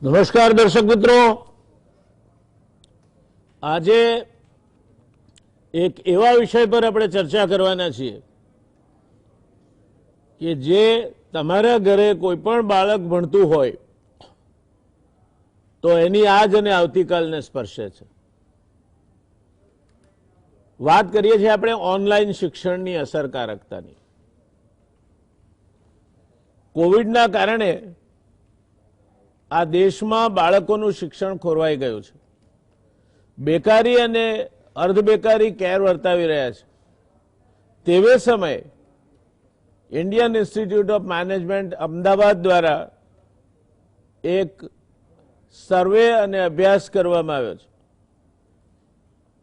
નમસ્કાર દર્શક મિત્રો, આજે એક એવા વિષય પર આપણે ચર્ચા કરવાના છીએ કે જે તમારા ઘરે કોઈ પણ બાળક ભણતું હોય તો એની આજ અને આવતીકાલને સ્પર્શે છે. વાત કરીએ છીએ આપણે ઓનલાઈન શિક્ષણની અસરકારકતાની. કોવિડના કારણે આ દેશમાં બાળકોનું શિક્ષણ ખોરવાઈ ગયું છે. બેકારી અને અર્ધબેકારી કેર વર્તાવી રહ્યા છે. તેવે સમયે Indian institute of management Ahmedabad દ્વારા એક સર્વે અને અભ્યાસ કરવામાં આવ્યો છે.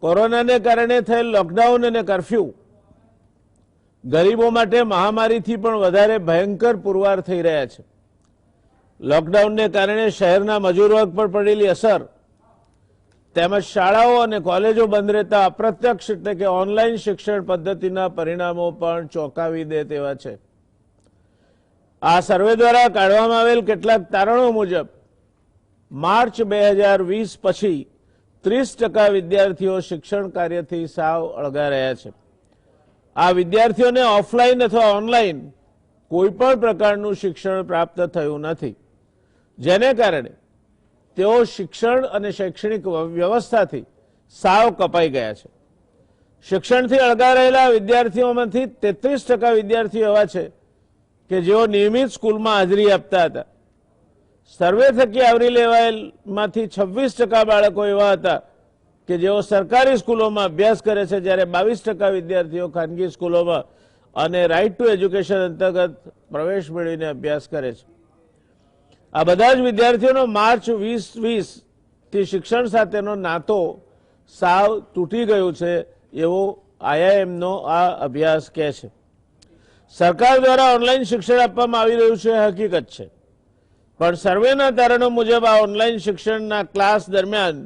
કોરોનાને કારણે થયેલ લોકડાઉન અને કર્ફ્યુ ગરીબો માટે મહામારીથી પણ વધારે ભયંકર પુરવાર થઈ રહ્યા છે. લોકડાઉનને કારણે શહેરના મજૂર વર્ગ પર પડેલી અસર તેમજ શાળાઓ અને કોલેજો બંધ રહેતા અપ્રત્યક્ષ એટલે કે ઓનલાઈન શિક્ષણ પદ્ધતિના પરિણામો પણ ચોંકાવી દે તેવા છે. આ સર્વે દ્વારા કાઢવામાં આવેલ કેટલાક તારણો મુજબ માર્ચ 2020 પછી 30% વિદ્યાર્થીઓ શિક્ષણ કાર્યથી સાવ અળગા રહ્યા છે. આ વિદ્યાર્થીઓને ઓફલાઈન અથવા ઓનલાઈન કોઈ પણ પ્રકારનું શિક્ષણ પ્રાપ્ત થયું નથી, જેને કારણે તેઓ શિક્ષણ અને શૈક્ષણિક વ્યવસ્થાથી સાવ કપાઈ ગયા છે. શિક્ષણથી અળગા રહેલા વિદ્યાર્થીઓમાંથી 33% વિદ્યાર્થીઓ એવા છે કે જેઓ નિયમિત સ્કૂલમાં હાજરી આપતા હતા. સર્વે થકી આવરી લેવાયેલમાંથી 26% બાળકો એવા હતા કે જેઓ સરકારી સ્કૂલોમાં અભ્યાસ કરે છે, જ્યારે 22% વિદ્યાર્થીઓ ખાનગી સ્કૂલોમાં અને રાઇટ ટુ એજ્યુકેશન અંતર્ગત પ્રવેશ મેળવીને અભ્યાસ કરે છે. આ બધા જ વિદ્યાર્થીઓનો માર્ચ 2020 થી શિક્ષણ સાથેનો નાતો સાવ તૂટી ગયું છે એવો આઈઆઈએમનો આ અભ્યાસ કહે છે. સરકાર દ્વારા ઓનલાઈન શિક્ષણ આપવામાં આવી રહ્યું છે, હકીકત છે, પણ સર્વેના તારણો મુજબ આ ઓનલાઈન શિક્ષણના ક્લાસ દરમિયાન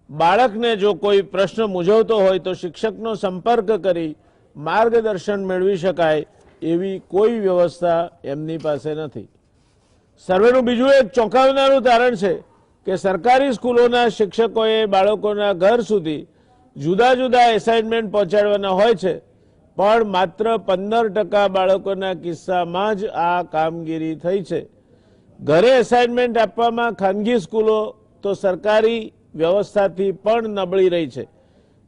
બાળકને જો કોઈ પ્રશ્ન મૂંઝવતો હોય તો શિક્ષકનો સંપર્ક કરી માર્ગદર્શન મેળવી શકાય એવી કોઈ વ્યવસ્થા એમની પાસે નથી. સર્વેનું બીજું એક ચોંકાવનારું તારણ છે કે સરકારી સ્કૂલોના શિક્ષકોએ બાળકોના ઘર સુધી જુદા જુદા એસાઇનમેન્ટ પહોંચાડવાના હોય છે, પણ માત્ર 15% બાળકોના કિસ્સામાં જ આ કામગીરી થઈ છે. ઘરે એસાઇનમેન્ટ આપવામાં ખાનગી સ્કૂલો તો સરકારી વ્યવસ્થાથી પણ નબળી રહી છે.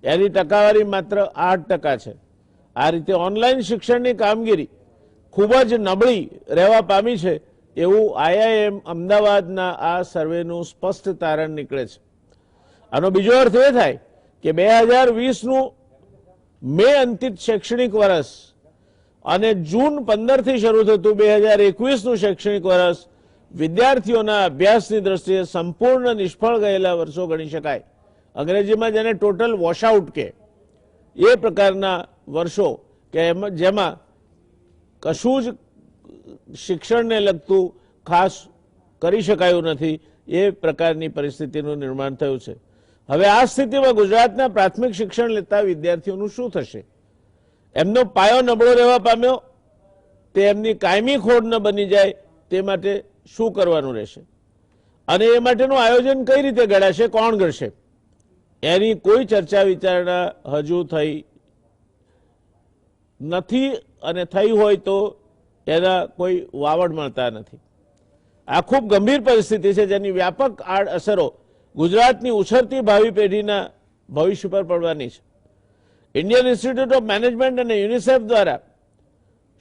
એની ટકાવારી માત્ર 8% છે. આ રીતે ઓનલાઈન શિક્ષણની કામગીરી ખૂબ જ નબળી રહેવા પામી છે એવું આઈઆઈએમ અમદાવાદના આ સર્વેનું સ્પષ્ટ તારણ નીકળે છે. આનો બીજો અર્થ એ થાય કે 2020નું મે અંતિત શૈક્ષણિક વર્ષ અને જૂન 15થી શરૂ થતું 2021નું શૈક્ષણિક વર્ષ વિદ્યાર્થીઓના અભ્યાસની દ્રષ્ટિએ સંપૂર્ણ નિષ્ફળ ગયેલા વર્ષો ગણી શકાય. અંગ્રેજીમાં જેને ટોટલ વોશઆઉટ કહે એ પ્રકારના વર્ષો કે જેમાં કશું જ શિક્ષણને લગતું ખાસ કરી શકાયું નથી, એ પ્રકારની પરિસ્થિતિનું નિર્માણ થયું છે. હવે આ સ્થિતિમાં ગુજરાતના પ્રાથમિક શિક્ષણ લેતા વિદ્યાર્થીઓનું શું થશે? એમનો પાયો નબળો રહેવા પામ્યો, તે એમની કાયમી ખોડ ન બની જાય તે માટે શું કરવાનું રહેશે અને એ માટેનું આયોજન કઈ રીતે ઘડાશે, કોણ ઘડશે? એની કોઈ ચર્ચા વિચારણા હજુ થઈ નથી અને થઈ હોય તો એના કોઈ વાવડ મળતા નથી. આ ખૂબ ગંભીર પરિસ્થિતિ છે જેની વ્યાપક આડ અસરો ગુજરાતની ઉછળતી ભાવિ પેઢીના ભવિષ્ય પર પડવાની છે. ઇન્ડિયન ઇન્સ્ટિટ્યૂટ ઓફ મેનેજમેન્ટ અને યુનિસેફ દ્વારા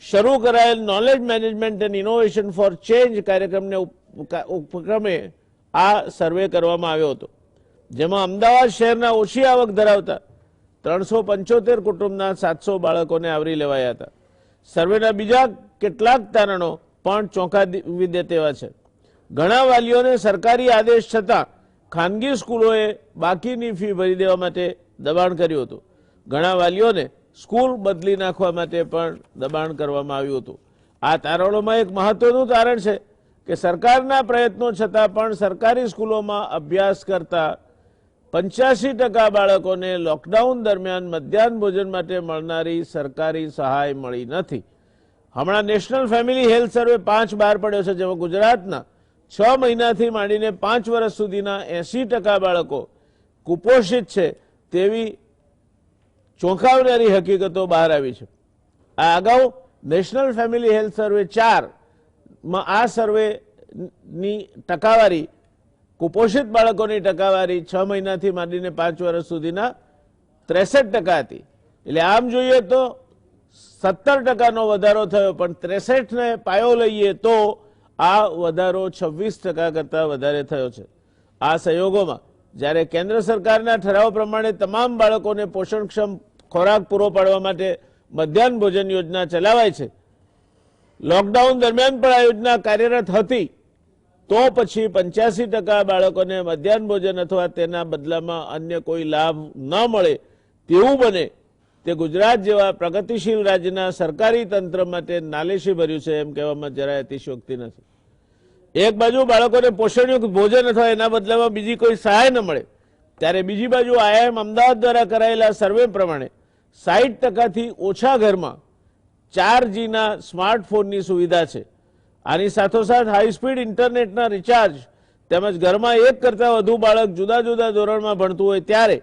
શરૂ કરાયેલ knowledge management and innovation four change કાર્યક્રમને ઉપક્રમે આ સર્વે કરવામાં આવ્યો હતો, જેમાં અમદાવાદ શહેરના ઓછી આવક ધરાવતા 375 કુટુંબના 700 બાળકોને આવરી લેવાયા હતા. સર્વેના બીજા કેટલાક તારણો પણ ચોંકાવી દે તેવા છે. ઘણા વાલીઓને સરકારી આદેશ છતાં ખાનગી સ્કૂલોએ બાકીની ફી ભરી દેવા માટે દબાણ કર્યું હતું. ઘણા વાલીઓને સ્કૂલ બદલી નાખવા માટે પણ દબાણ કરવામાં આવ્યું હતું. આ તારણોમાં એક મહત્વનું તારણ છે કે સરકારના પ્રયત્નો છતાં પણ સરકારી સ્કૂલોમાં અભ્યાસ કરતા 85% બાળકોને લોકડાઉન દરમિયાન મધ્યાહન ભોજન માટે મળનારી સરકારી સહાય મળી નથી. હમણાં નેશનલ ફેમિલી હેલ્થ સર્વે 5 બહાર પડ્યો છે, જેમાં ગુજરાતના 6 મહિનાથી માંડીને 5 વર્ષ સુધીના 80% બાળકો કુપોષિત છે તેવી ચોંકાવનારી હકીકતો બહાર આવી છે। આ અગાઉ નેશનલ ફેમિલી હેલ્થ સર્વે 4 માં આ સર્વેની ટકાવારી કુપોષિત બાળકોની ટકાવારી 6 મહિનાથી માંડીને 5 વર્ષ સુધીના 63% હતી। એટલે આમ જોઈએ તો 17%નો વધારો થયો, પણ 63 ને પાયો લઈએ તો આ વધારો 26% કરતાં વધારે થયો છે। આ સંયોગોમાં જ્યારે કેન્દ્ર સરકારના ઠરાવ પ્રમાણે તમામ બાળકોને પોષણક્ષમ ખોરાક પૂરો પાડવા માટે મધ્યાહન ભોજન યોજના ચલાવાય છે, લોકડાઉન દરમિયાન પણ આ યોજના કાર્યરત હતી, તો પછી 85% બાળકોને મધ્યાહન ભોજન અથવા તેના બદલામાં અન્ય કોઈ લાભ ન મળે તેવું બને તે ગુજરાત જેવા પ્રગતિશીલ રાજ્યના સરકારી તંત્ર માટે નાલેશી ભર્યું છે એમ કહેવામાં જરાય અતિશયોક્તિ નથી। એક બાજુ બાળકોને પોષણયુક્ત ભોજન અથવા એના બદલામાં બીજી કોઈ સહાય ન મળે, ત્યારે બીજી બાજુ IIM અમદાવાદ દ્વારા કરાયેલા સર્વે પ્રમાણે 60%થી ઓછા ઘરમાં 4Gના સ્માર્ટફોનની સુવિધા છે। આની સાથોસાથ હાઈસ્પીડ ઇન્ટરનેટના રિચાર્જ તેમજ ઘરમાં એક કરતાં વધુ બાળક જુદા જુદા ધોરણમાં ભણતું હોય ત્યારે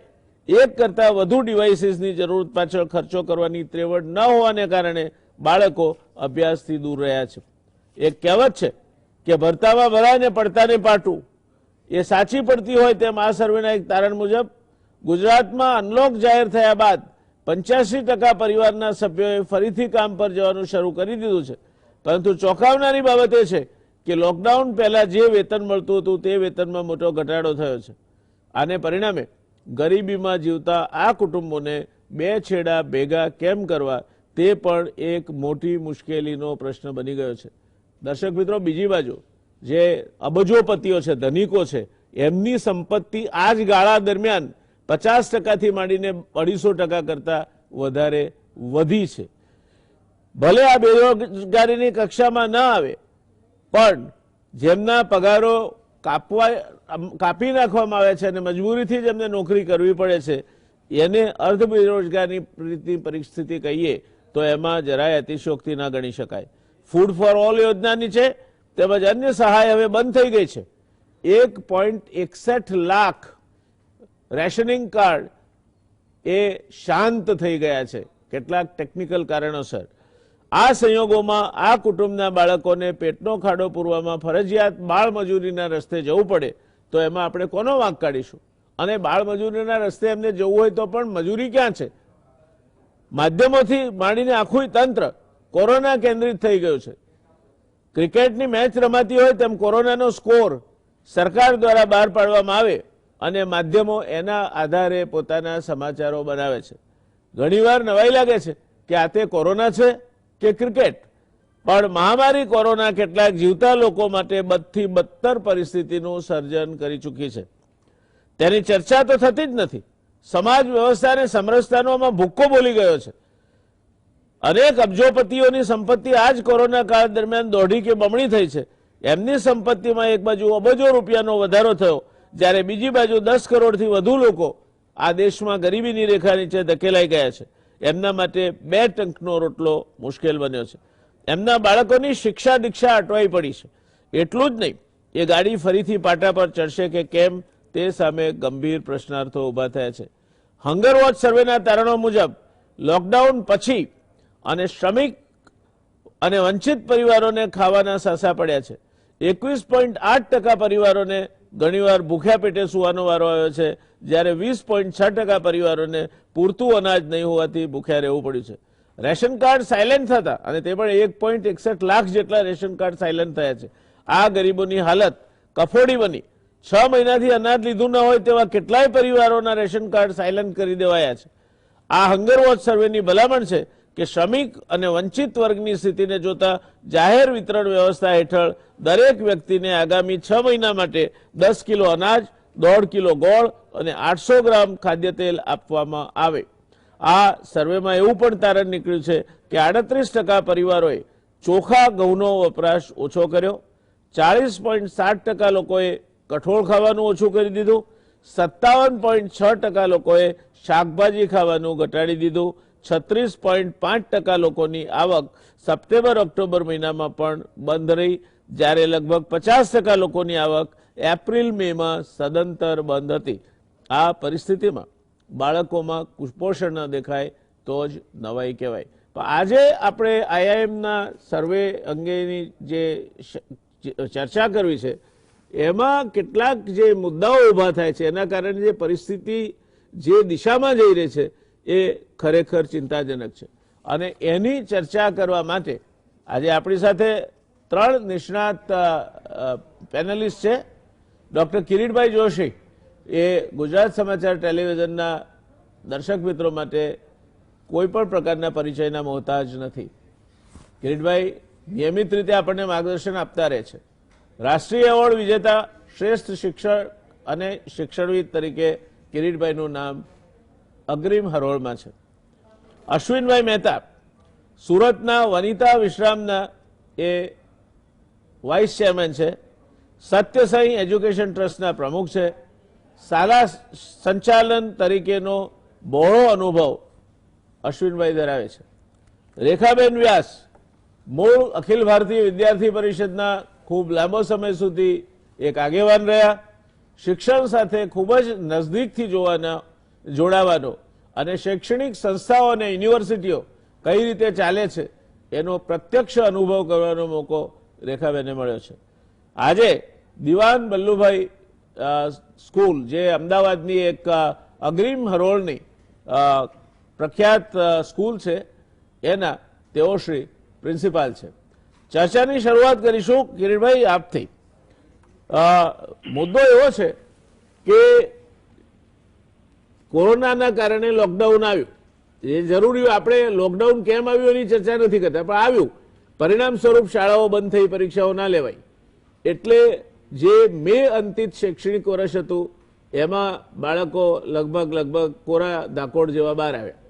એક કરતાં વધુ ડિવાઇસીસની જરૂર પાછળ ખર્ચો કરવાની ત્રેવડ ન હોવાને કારણે બાળકો અભ્યાસથી દૂર રહ્યા છે। એક કહેવત છે કે ભરતામાં ભરાય ને પડતાને પાટું, એ સાચી પડતી હોય તેમ આ સર્વેના એક તારણ મુજબ ગુજરાતમાં અનલોક જાહેર થયા બાદ 85% પરિવારના સભ્યોએ ફરીથી કામ પર જવાનું શરૂ કરી દીધું છે, પરંતુ ચોંકાવનારી બાબત એ છે કે લોકડાઉન પહેલા જે વેતન મળતું હતું તે વેતનમાં મોટો ઘટાડો થયો છે। આને પરિણામે ગરીબીમાં જીવતા આ કુટુંબોને બે છેડા ભેગા કેમ કરવા તે પણ એક મોટી મુશ્કેલીનો પ્રશ્ન બની ગયો છે। દર્શક મિત્રો, બીજી બાજુ જે અબજોપતિઓ છે, ધનિકો છે, એમની સંપત્તિ આ જ ગાળા દરમિયાન 50%થી માંડીને 250% કરતાં વધારે વધી છે। ભલે આ બેરોજગારીની કક્ષામાં ન આવે, પણ જેમના પગારો કાપી નાખવામાં આવે છે અને મજબૂરીથી જ એમને નોકરી કરવી પડે છે, એને અર્ધ બેરોજગારીની પરિસ્થિતિ કહીએ તો એમાં જરાય અતિશયોક્તિ ના ગણી શકાય। ફૂડ ફોર ઓલ યોજના નીચે તેમજ અન્ય સહાય હવે બંધ થઈ ગઈ છે। 1.61 લાખ રેશનિંગ કાર્ડ એ શાંત થઈ ગયા છે કેટલાક ટેકનિકલ કારણોસર। આ સંયોગોમાં આ કુટુંબના બાળકોને પેટનો ખાડો પૂરવામાં ફરજિયાત બાળમજૂરીના રસ્તે જવું પડે તો એમાં આપણે કોનો વાંક કાઢીશું? અને બાળમજૂરીના રસ્તે એમને જવું હોય તો પણ મજૂરી ક્યાં છે? માધ્યમોથી માંડીને આખું તંત્ર કોરોના કેન્દ્રિત થઈ ગયું છે। ક્રિકેટની મેચ રમાતી હોય તેમ કોરોનાનો સ્કોર સરકાર દ્વારા બહાર પાડવામાં આવે અને માધ્યમો એના આધારે પોતાના સમાચારો બનાવે છે। ઘણીવાર નવાઈ લાગે છે કે આ તે કોરોના છે કે ક્રિકેટ, પણ મહામારી કોરોના કેટલાક જીવતા લોકો માટે બદથી બદતર પરિસ્થિતિનું સર્જન કરી ચૂકી છે। તેની ચર્ચા તો થતી જ નથી। સમાજ વ્યવસ્થાને સમરસતાનોમાં ભૂક્કો બોલી ગયો છે। અનેક અબજોપતિઓની સંપત્તિ આ જ કોરોના કાળ દરમિયાન દોઢી કે બમણી થઈ છે। એમની સંપત્તિમાં એક બાજુ અબજો રૂપિયાનો વધારો થયો, જ્યારે બીજી બાજુ 10 કરોડથી વધુ લોકો આ દેશમાં ગરીબીની રેખા નીચે ધકેલાઈ ગયા છે। એમના માટે 2 ટંકનો રોટલો મુશ્કેલ બન્યો છે। એમના બાળકોની શિક્ષા દીક્ષા અટવાઈ પડી છે। એટલું જ નહીં, એ ગાડી ફરીથી પાટા પર ચડશે કે કેમ તે સામે ગંભીર પ્રશ્નાર્થો ઊભા થયા છે। હંગર વોચ સર્વેના તારણો મુજબ લોકડાઉન પછી અને શ્રમિક અને વંચિત પરિવારોને ખાવાના સાસા પડ્યા છે। 21.8% પરિવારોને ઘણીવાર ભૂખ્યા પેટે સુવાનો વારો આવ્યો છે, જ્યારે 20.6% પરિવારોને પૂરતું અનાજ નહીં હોવાથી ભૂખ્યા રહેવું પડ્યું છે। રેશન કાર્ડ સાયલેન્ટ થતા, અને તે પણ 1.61 લાખ જેટલા રેશન કાર્ડ સાયલેન્ટ થયા છે। આ ગરીબોની હાલત કફોડી બની। 6 મહિનાથી અનાજ લીધું ન હોય તેવા કેટલાય પરિવારોના રેશન કાર્ડ સાયલેન્ટ કરી દેવાયા છે। આ હંગર વોચ સર્વેની ભલામણ છે કે શ્રમિક અને વંચિત વર્ગની સ્થિતિને જોતા જાહેર વિતરણ વ્યવસ્થા હેઠળ દરેક વ્યક્તિને આગામી 6 મહિના માટે 10 કિલો અનાજ, 1.5 કિલો ગોળ અને 800 ગ્રામ ખાદ્ય તેલ આપવામાં આવે। આ સર્વેમાં એવું પણ તારણ નીકળ્યું છે કે 38% પરિવારોએ ચોખા ઘઉંનો વપરાશ ઓછો કર્યો, 40.7% લોકોએ કઠોળ ખાવાનું ઓછું કરી દીધું, 57.6% લોકોએ શાકભાજી ખાવાનું ઘટાડી દીધું, 36.5% લોકોની આવક સપ્ટેમ્બર ઓક્ટોબર મહિનામાં પણ બંધ રહી, જ્યારે લગભગ 50% લોકોની આવક એપ્રિલ મેમાં સદંતર બંધ હતી. આ પરિસ્થિતિમાં બાળકોમાં કુપોષણ ન દેખાય તો જ નવાઈ કહેવાય. પણ આજે આપણે આઈઆઈએમના સર્વે અંગેની જે ચર્ચા કરવી છે એમાં કેટલાક જે મુદ્દાઓ ઊભા થાય છે એના કારણે જે પરિસ્થિતિ જે દિશામાં જઈ રહી છે એ ખરેખર ચિંતાજનક છે. અને એની ચર્ચા કરવા માટે આજે આપણી સાથે 3 નિષ્ણાત પેનલિસ્ટ છે. ડૉક્ટર કિરીટભાઈ જોશી એ ગુજરાત સમાચાર ટેલિવિઝનના દર્શક મિત્રો માટે કોઈ પણ પ્રકારના પરિચયના મોહતાજ નથી. કિરીટભાઈ નિયમિત રીતે આપણને માર્ગદર્શન આપતા રહે છે. રાષ્ટ્રીય એવોર્ડ વિજેતા શ્રેષ્ઠ શિક્ષક અને શિક્ષણવિદ તરીકે કિરીટભાઈનું નામ અગ્રીમ હરોળમાં છે. અશ્વિનભાઈ મહેતા સુરતના વનિતા વિશ્રામના એ વાઇસ ચેરમેન છે. સત્યસાઈ એજ્યુકેશન ટ્રસ્ટના પ્રમુખ છે. શાળા સંચાલન તરીકેનો બહોળો અનુભવ અશ્વિનભાઈ ધરાવે છે. રેખાબેન વ્યાસ મૂળ અખિલ ભારતીય વિદ્યાર્થી પરિષદના ખૂબ લાંબો સમય સુધી એક આગેવાન રહ્યા. શિક્ષણ સાથે ખૂબ જ નજદીકથી જોડાવાનો અને શૈક્ષણિક સંસ્થાઓ અને યુનિવર્સિટીઓ કઈ રીતે ચાલે છે એનો પ્રત્યક્ષ અનુભવ કરવાનો મોકો રેખાબેને મળ્યો છે. આજે દિવાન બલ્લુભાઈ સ્કૂલ જે અમદાવાદની એક અગ્રીમ હરોળની પ્રખ્યાત સ્કૂલ છે એના તેઓ શ્રી પ્રિન્સિપાલ છે. ચર્ચાની શરૂઆત કરીશું કિરીટભાઈ આપથી. મુદ્દો એવો છે કે કોરોનાના કારણે લોકડાઉન આવ્યું. એ જરૂરી આપણે લોકડાઉન કેમ આવ્યું એની ચર્ચા નથી કરતા, પણ આવ્યું. પરિણામ સ્વરૂપ શાળાઓ બંધ થઈ, પરીક્ષાઓ ના લેવાય. એટલે જે મે અંતિત શૈક્ષણિક વર્ષ હતું એમાં બાળકો લગભગ કોરા દાકોડ જેવા બહાર આવ્યા.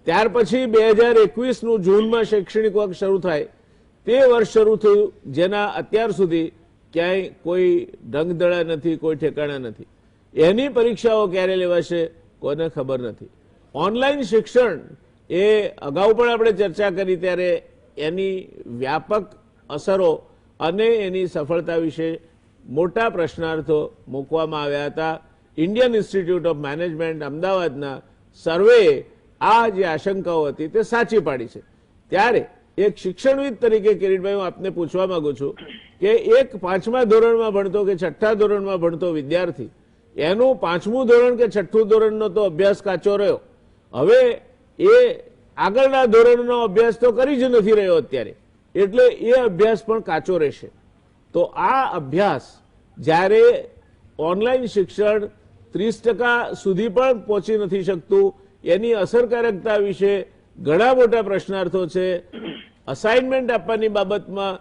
ત્યાર પછી 2021નું જૂનમાં શૈક્ષણિક વર્ષ શરૂ થાય તે વર્ષ શરૂ થયું જેના અત્યાર સુધી ક્યાંય કોઈ ઢંગધડા નથી, કોઈ ઠેકાણા નથી. એની પરીક્ષાઓ ક્યારે લેવાશે કોઈને ખબર નથી. ઓનલાઈન શિક્ષણ એ અગાઉ પણ આપણે ચર્ચા કરી ત્યારે એની વ્યાપક અસરો અને એની સફળતા વિશે મોટા પ્રશ્નાર્થો મૂકવામાં આવ્યા હતા. ઇન્ડિયન ઇન્સ્ટિટ્યૂટ ઓફ મેનેજમેન્ટ અમદાવાદના સર્વેએ આ જે આશંકાઓ હતી તે સાચી પાડી છે. ત્યારે એક શિક્ષણવિદ તરીકે કિરીટભાઈ હું આપને પૂછવા માંગુ છું કે એક 5મા ધોરણમાં ભણતો કે 6ઠ્ઠા ધોરણમાં ભણતો વિદ્યાર્થી એનું 5મું ધોરણ કે 6ઠ્ઠું ધોરણનો તો અભ્યાસ કાચો રહ્યો. હવે એ આગળના ધોરણનો અભ્યાસ તો કરી જ નથી રહ્યો અત્યારે, એટલે એ અભ્યાસ પણ કાચો રહેશે. તો આ અભ્યાસ જ્યારે ઓનલાઈન શિક્ષણ 30% સુધી પણ પહોંચી નથી શકતું એની અસરકારકતા વિશે ઘણા મોટા પ્રશ્નાર્થો છે. અસાઇનમેન્ટ આપવાની બાબતમાં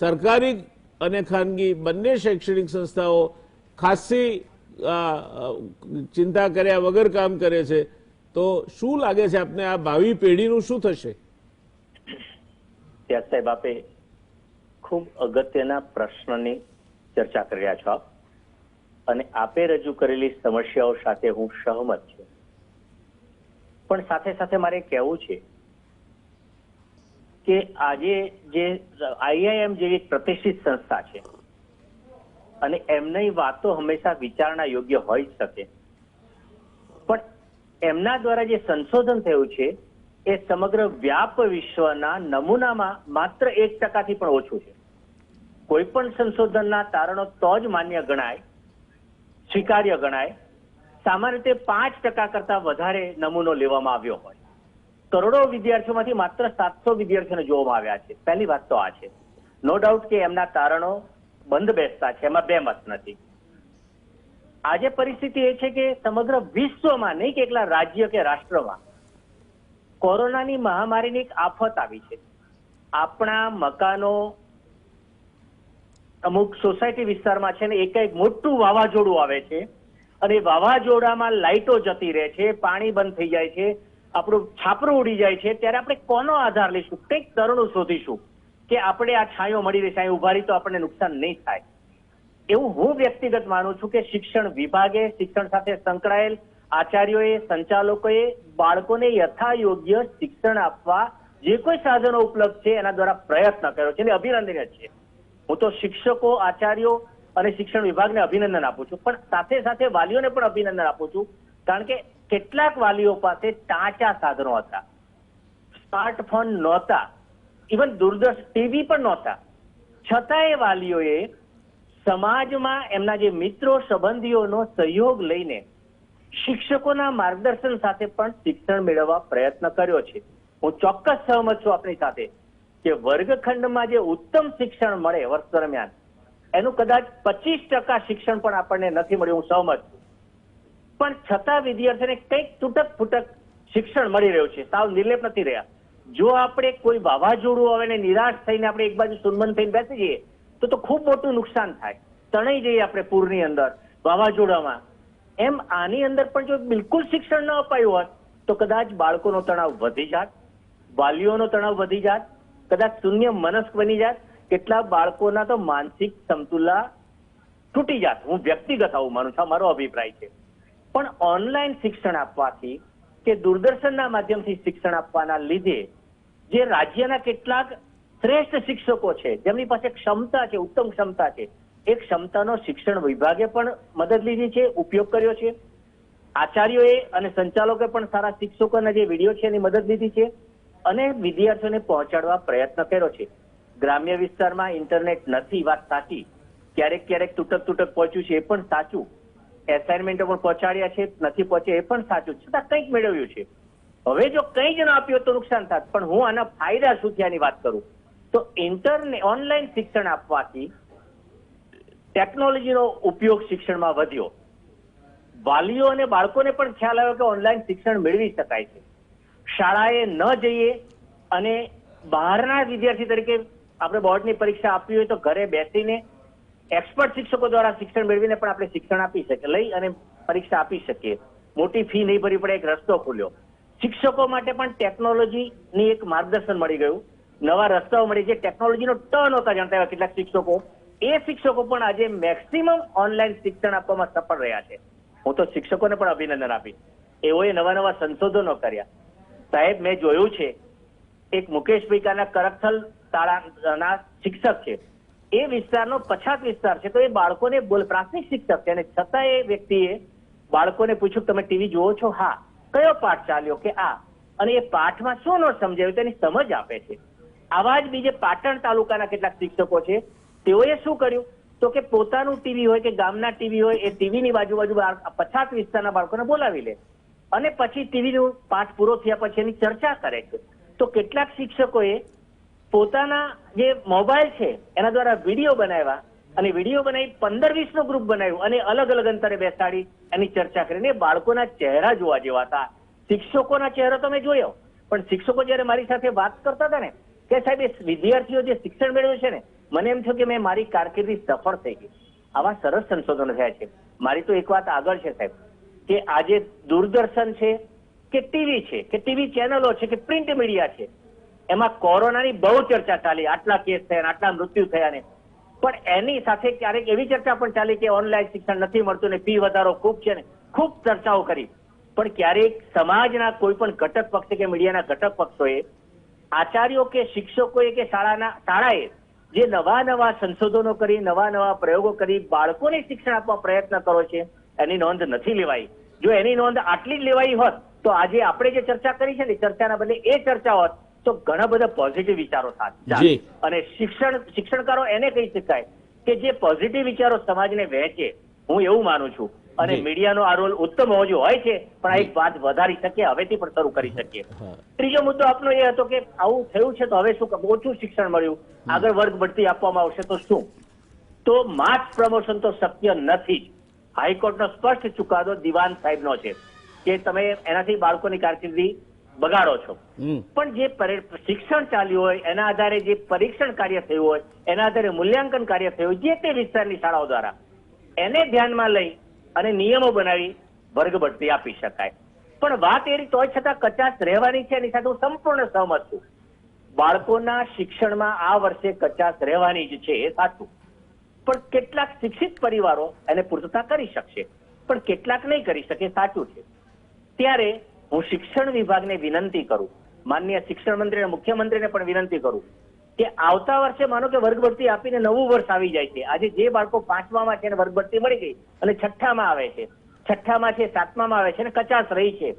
સરકારી અને ખાનગી બંને શૈક્ષણિક સંસ્થાઓ ખાસી ચિંતા કર્યા વગર કામ કરે છે. તો શું લાગે છે આપને આ ભાવિ પેઢીનું શું થશે? ત્યાગ સાહેબ, આપે ખૂબ અગત્યના પ્રશ્નની ચર્ચા કરી રહ્યા છો અને આપે રજૂ કરેલી સમસ્યાઓ સાથે હું સહમત છું. પણ સાથે સાથે મારે કહેવું છે કે આજે જે આઈઆઈએમ જેવી પ્રતિષ્ઠિત સંસ્થા છે અને એમની વાતો હંમેશા વિચારણા યોગ્ય હોઈ શકે, પણ એમના દ્વારા જે સંશોધન થયું છે એ સમગ્ર વ્યાપ વિશ્વના નમૂનામાં માત્ર 1%થી પણ ઓછું છે. કોઈ પણ સંશોધનના તારણો તો જ માન્ય ગણાય, સ્વીકાર્ય ગણાય, સામાન્ય રીતે 5% કરતા વધારે નમૂનો લેવામાં આવ્યો હોય. કરોડો વિદ્યાર્થીઓમાંથી માત્ર 700 વિદ્યાર્થીઓને જોવામાં આવ્યા છે. પહેલી વાત તો આ છે. નો ડાઉટ કે એમના તારણો બંધ બેસતા છે, એમાં બે મત નથી. આજે પરિસ્થિતિ એ છે કે સમગ્ર વિશ્વમાં, નહીં કે એકલા રાજ્ય કે રાષ્ટ્રમાં, કોરોનાની મહામારીની એક આફત આવી છે. આપણા મકાનો અમુક સોસાયટી વિસ્તારમાં છે ને એક મોટું વાવાઝોડું આવે છે અને વાવાઝોડામાં લાઇટો જતી રહે છે, પાણી બંધ થઈ જાય છે, આપણું છાપરું ઉડી જાય છે. ત્યારે આપણે કોનો આધાર લઈશું? કંઈક તરણું શોધીશું કે આપણે આ છાંયો મળી રહેશે, અહીં ઉભા રહી તો આપણને નુકસાન નહીં થાય. એવું હું વ્યક્તિગત માનું છું કે શિક્ષણ વિભાગે, શિક્ષણ સાથે સંકળાયેલ આચાર્યોએ, સંચાલકોએ બાળકોને યથાયોગ્ય શિક્ષણ આપવા જે કોઈ સાધનો ઉપલબ્ધ છે એના દ્વારા પ્રયત્ન કર્યો છે અને અભિનંદનીય છે. હું તો શિક્ષકો, આચાર્યો અને શિક્ષણ વિભાગને અભિનંદન આપું છું, પણ સાથે સાથે વાલીઓને પણ અભિનંદન આપું છું, કારણ કે કેટલાક વાલીઓ પાસે ટાંચા સાધનો હતા, સ્માર્ટફોન નહોતા, ઇવન દૂરદર્શન ટીવી પણ નહોતા, છતાંય વાલીઓએ સમાજમાં એમના જે મિત્રો સંબંધીઓનો સહયોગ લઈને શિક્ષકોના માર્ગદર્શન સાથે પણ શિક્ષણ મેળવવા પ્રયત્ન કર્યો છે. હું ચોક્કસ સહમત છું આપની સાથે કે વર્ગખંડમાં જે ઉત્તમ શિક્ષણ મળે વર્ષ દરમિયાન એનું કદાચ 25% શિક્ષણ પણ આપણને નથી મળ્યું, હું સહમત છું. પણ છતાં વિદ્યાર્થીને કંઈક તૂટક ફૂટક શિક્ષણ મળી રહ્યું છે, સાવ નિર્લેપ નથી રહ્યા. જો આપણે કોઈ વાવાઝોડું આવે ને નિરાશ થઈને આપણે એક બાજુ સુનમન થઈને બેસી જઈએ તો ખૂબ મોટું નુકસાન થાય, તણાઈ જઈએ આપણે પૂરની અંદર, વાવાઝોડામાં. એમ આની અંદર પણ જો બિલકુલ શિક્ષણ ન અપાયું હોત તો કદાચ બાળકોનો તણાવ વધી જાત, વાલીઓનો તણાવ વધી જાત, કદાચ શૂન્ય મનસ્ક બની જાત, કેટલાક બાળકોના તો માનસિક સમતુલા તૂટી જાત. હું વ્યક્તિગત આવું માનું છું, મારો અભિપ્રાય છે. પણ ઓનલાઈન શિક્ષણ આપવાથી કે દૂરદર્શનના માધ્યમથી શિક્ષણ આપવાના લીધે જે રાજ્યના કેટલાક શ્રેષ્ઠ શિક્ષકો છે જેમની પાસે ક્ષમતા છે, ઉત્તમ ક્ષમતા છે, એ ક્ષમતાનો શિક્ષણ વિભાગે પણ મદદ લીધી છે, ઉપયોગ કર્યો છે. આચાર્યોએ અને સંચાલકોએ પણ સારા શિક્ષકોના જે વિડીયો છે એની મદદ લીધી છે અને વિદ્યાર્થીઓને પહોંચાડવા પ્રયત્ન કર્યો છે. ગ્રામ્ય વિસ્તારમાં ઇન્ટરનેટ નથી, વાત સાચી, ક્યારેક તૂટક પહોંચ્યું છે, એ પણ સાચું. એસાઇનમેન્ટો પણ પહોંચાડ્યા છે, નથી પહોંચ્યા એ પણ સાચું, છતાં કંઈક મેળવ્યું છે. હવે જો કંઈ જ ન આપ્યો તો નુકસાન થાત, પણ હું આના ફાયદા શું થયાની વાત કરું તો ઓનલાઈન શિક્ષણ આપવાથી ટેકનોલોજીનો ઉપયોગ શિક્ષણમાં વધ્યો. વાલીઓ અને બાળકોને પણ ખ્યાલ આવ્યો કે ઓનલાઈન શિક્ષણ મેળવી શકાય છે. શાળાએ ન જઈએ અને બહારના વિદ્યાર્થી તરીકે આપણે બોર્ડની પરીક્ષા આપવી હોય તો ઘરે બેસીને એક્સપર્ટ શિક્ષકો દ્વારા શિક્ષણ મેળવીને પણ આપણે શિક્ષણ આપી શકીએ, લઈ અને પરીક્ષા આપી શકીએ. મોટી ફી નહીં ભરવી પડે, એક રસ્તો ખુલ્યો. શિક્ષકો માટે પણ ટેકનોલોજીની એક માર્ગદર્શન મળી ગયું, નવા રસ્તાઓ મળી. જે ટેકનોલોજીનો ટ નહોતા જાણતા એવા કેટલાક શિક્ષકો, એ શિક્ષકો પણ આજે મેક્સિમમ ઓનલાઈન શિક્ષણ આપવામાં સફળ રહ્યા છે. હું તો શિક્ષકોને પણ અભિનંદન આપીશ. એઓએ નવા સંશોધનો કર્યા. સાહેબ, મેં જોયું છે એક મુકેશભાઈ કરકથલ શાળાના શિક્ષક છે, એ વિસ્તારનો પછાત વિસ્તાર છે, તો એ બાળકોને પ્રાથમિક શિક્ષક છે અને છતાં એ વ્યક્તિએ બાળકોને પૂછ્યું તમે ટીવી જુઓ છો? હા. કયો પાઠ ચાલ્યો? કે આ. અને એ પાઠમાં શું ન સમજાયું તેની સમજ આપે છે. આવા જ બીજે પાટણ તાલુકાના કેટલાક શિક્ષકો છે, તેઓએ શું કર્યું તો કે પોતાનું ટીવી હોય કે ગામના ટીવી હોય, એ ટીવીની બાજુ પછાત વિસ્તારના બાળકોને બોલાવી લે અને પછી ટીવીનો પાઠ પૂરો થયા પછી એની ચર્ચા કરે છે. તો કેટલાક શિક્ષકોએ પોતાના જે મોબાઈલ છે એના દ્વારા વિડીયો બનાવ્યા અને વિડીયો બનાવી 15-20 ગ્રુપ બનાવ્યું અને અલગ અલગ અંતરે બેસાડી એની ચર્ચા કરીને બાળકોના ચહેરા જોવા જેવા હતા. શિક્ષકોના ચહેરા તો મેં જોયો, પણ શિક્ષકો જયારે મારી સાથે વાત કરતા હતા ને કે સાહેબ એ વિદ્યાર્થીઓ જે શિક્ષણ મેળવ્યું છે ને, મને એમ થયું કે મેં મારી કારકિર્દી સફળ થઈ ગઈ. આવા સરસ સંશોધનો થયા છે. મારી તો એક વાત આગળ છે સાહેબ, કે આજે દૂરદર્શન છે કે ટીવી છે કે ટીવી ચેનલો છે કે પ્રિન્ટ મીડિયા છે, એમાં કોરોનાની બહુ ચર્ચા ચાલી, આટલા કેસ થયા, આટલા મૃત્યુ થયા ને, પણ એની સાથે ક્યારેક એવી ચર્ચા પણ ચાલી કે ઓનલાઈન શિક્ષણ નથી મળતું ને ફી વધારો ખૂબ છે ને, ખૂબ ચર્ચાઓ કરી. પણ ક્યારેક સમાજના કોઈ પણ ઘટક પક્ષે કે મીડિયાના ઘટક પક્ષોએ, આચાર્યો કે શિક્ષકોએ કે શાળાએ જે નવા સંશોધનો કરી, નવા પ્રયોગો કરી બાળકોને શિક્ષણ આપવા પ્રયત્ન કરો છે, એની નોંધ નથી લેવાઈ. જો એની નોંધ આટલી જ લેવાઈ હોત તો આજે આપણે જે ચર્ચા કરી છે ને, ચર્ચાના બદલે એ ચર્ચા હોત તો ઘણા બધા પોઝિટિવ વિચારો થાત. અને શિક્ષણકારો એને કહી શકાય કે જે પોઝિટિવ વિચારો સમાજને વહેંચે. હું એવું માનું છું. અને મીડિયાનો આ રોલ ઉત્તમ હોવો જોઈએ, હોય છે, પણ આ એક વાત વધારી શકીએ, હવેથી પણ શરૂ કરી શકીએ. ત્રીજો મુદ્દો આપનો એ હતો કે આવું થયું છે તો હવે શું, ઓછું શિક્ષણ મળ્યું, આગળ વર્ગ બઢતી આપવામાં આવશે તો શું? તો માસ પ્રમોશન તો શક્ય નથી. હાઈકોર્ટનો સ્પષ્ટ ચુકાદો દિવાન સાહેબનો છે કે તમે એનાથી બાળકોની કારકિર્દી બગાડો છો. પણ જે શિક્ષણ ચાલ્યું હોય એના આધારે જે પરીક્ષણ કાર્ય થયું હોય, એના આધારે મૂલ્યાંકન કાર્ય થયું હોય, જે તે વિસ્તારની શાળાઓ દ્વારા એને ધ્યાનમાં લઈ અને નિયમો બનાવી વર્ગ બઢતી આપી શકાય. પણ વાત એ તોય છતાં કચાશ રહેવાની છે, એની સાથે હું સંપૂર્ણ સહમત છું. બાળકોના શિક્ષણમાં આ વર્ષે કચાશ રહેવાની જ છે, એ સાચું. પણ કેટલાક શિક્ષિત પરિવારો એને પૂર્તતા કરી શકશે, પણ કેટલાક નહીં કરી શકે, સાચું છે. ત્યારે હું શિક્ષણ વિભાગને વિનંતી કરું, માનનીય શિક્ષણ મંત્રી અને મુખ્યમંત્રીને પણ વિનંતી કરું કે આવતા વર્ષે માનો કે વર્ગબઢતી આપીને નવું વર્ષ આવી જાય છે. આજે જે બાળકો 5મામાં છે એને વર્ગબઢતી મળી ગઈ અને 6ઠ્ઠામાં આવે છે, 6ઠ્ઠામાં છે, 7મામાં આવે છે અને કચાશ રહી છે.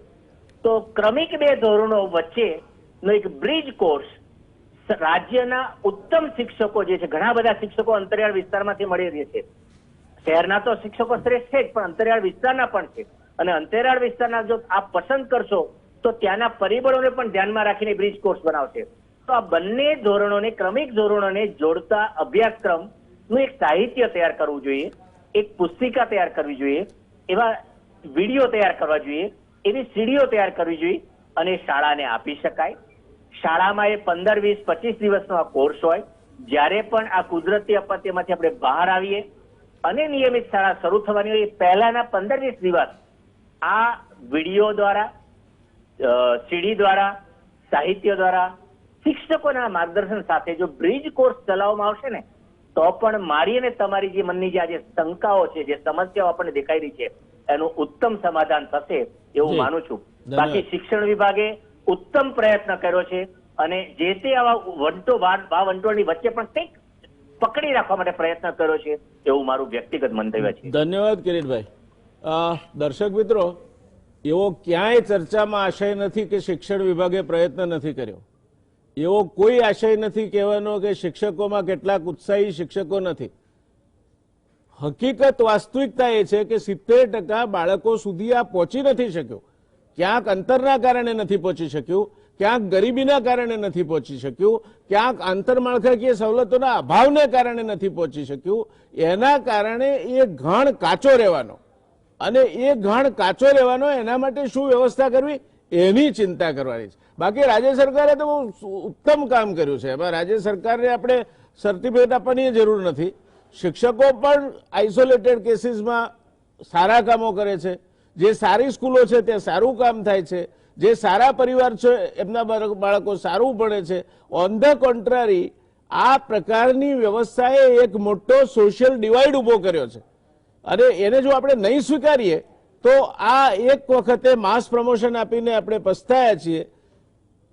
તો ક્રમિક 2 ધોરણો વચ્ચેનો એક બ્રિજ કોર્સ રાજ્યના ઉત્તમ શિક્ષકો જે છે, ઘણા બધા શિક્ષકો અંતરિયાળ વિસ્તારમાંથી મળી રહે છે. શહેરના તો શિક્ષકો શ્રેષ્ઠ છે જ, પણ અંતરિયાળ વિસ્તારના પણ છે. અને અંતરિયાળ વિસ્તારના જો આપ પસંદ કરશો તો ત્યાંના પરિબળોને પણ ધ્યાનમાં રાખીને બ્રિજ કોર્સ બનાવશે. તો આ બંને ધોરણોને, ક્રમિક ધોરણોને જોડતા અભ્યાસક્રમનું એક સાહિત્ય તૈયાર કરવું જોઈએ, એક પુસ્તિકા તૈયાર કરવી જોઈએ, એવા વિડીયો તૈયાર કરવા જોઈએ, એવી સીડીઓ તૈયાર કરવી જોઈએ અને શાળાને આપી શકાય. શાળામાં એ 15, 20, 25 દિવસનો આ કોર્સ હોય. જ્યારે પણ આ કુદરતી આપત્તિમાંથી આપણે બહાર આવીએ અને નિયમિત શાળા શરૂ થવાની હોય, એ પહેલાના 15, 20 દિવસ આ વિડીયો દ્વારા, સીડી દ્વારા, સાહિત્ય દ્વારા, શિક્ષકોના માર્ગદર્શન સાથે જો બ્રિજ કોર્સ ચલાવવામાં આવશે ને, તો પણ મારી અને તમારી જે મનની જે આજે શંકાઓ છે, જે સમસ્યાઓ આપણને દેખાઈ રહી છે, એનું ઉત્તમ સમાધાન થશે એવું માનું છું. બાકી શિક્ષણ વિભાગે ઉત્તમ પ્રયત્ન કર્યો છે અને જે તે આવા વંટોળની વચ્ચે પણ કંઈક પકડી રાખવા માટે પ્રયત્ન કર્યો છે એવું મારું વ્યક્તિગત મંતવ્ય છે. ધન્યવાદ કિરીટભાઈ. દર્શક મિત્રો, એવો ક્યાંય ચર્ચામાં આશય નથી કે શિક્ષણ વિભાગે પ્રયત્ન નથી કર્યો. એવો કોઈ આશય નથી કહેવાનો કે શિક્ષકોમાં કેટલાક ઉત્સાહી શિક્ષકો નથી. હકીકત, વાસ્તવિકતા એ છે કે 70% બાળકો સુધી આ પહોંચી નથી શક્યું. ક્યાંક અંતરના કારણે નથી પહોંચી શક્યું, ક્યાંક ગરીબીના કારણે નથી પહોંચી શક્યું, ક્યાંક આંતરમાળખાકીય સવલતોના અભાવને કારણે નથી પહોંચી શક્યું. એના કારણે એ ઘણ કાચો રહેવાનો, અને એ ઘણ કાચો રહેવાનો એના માટે શું વ્યવસ્થા કરવી એની ચિંતા કરવાની છે. બાકી રાજ્ય સરકારે તો બહુ ઉત્તમ કામ કર્યું છે. એમાં રાજ્ય સરકારને આપણે સર્ટિફિકેટ આપવાની જરૂર નથી. શિક્ષકો પણ આઇસોલેટેડ કેસીસમાં સારા કામો કરે છે. જે સારી સ્કૂલો છે ત્યાં સારું કામ થાય છે. જે સારા પરિવાર છે એમના બાળકો સારું ભણે છે. ઓન ધ કોન્ટ્રારી, આ પ્રકારની વ્યવસ્થાએ એક મોટો સોશિયલ ડિવાઇડ ઉભો કર્યો છે અને એને જો આપણે નહીં સ્વીકારીએ તો આ એક વખતે માસ પ્રમોશન આપીને આપણે પસ્તાયા છીએ.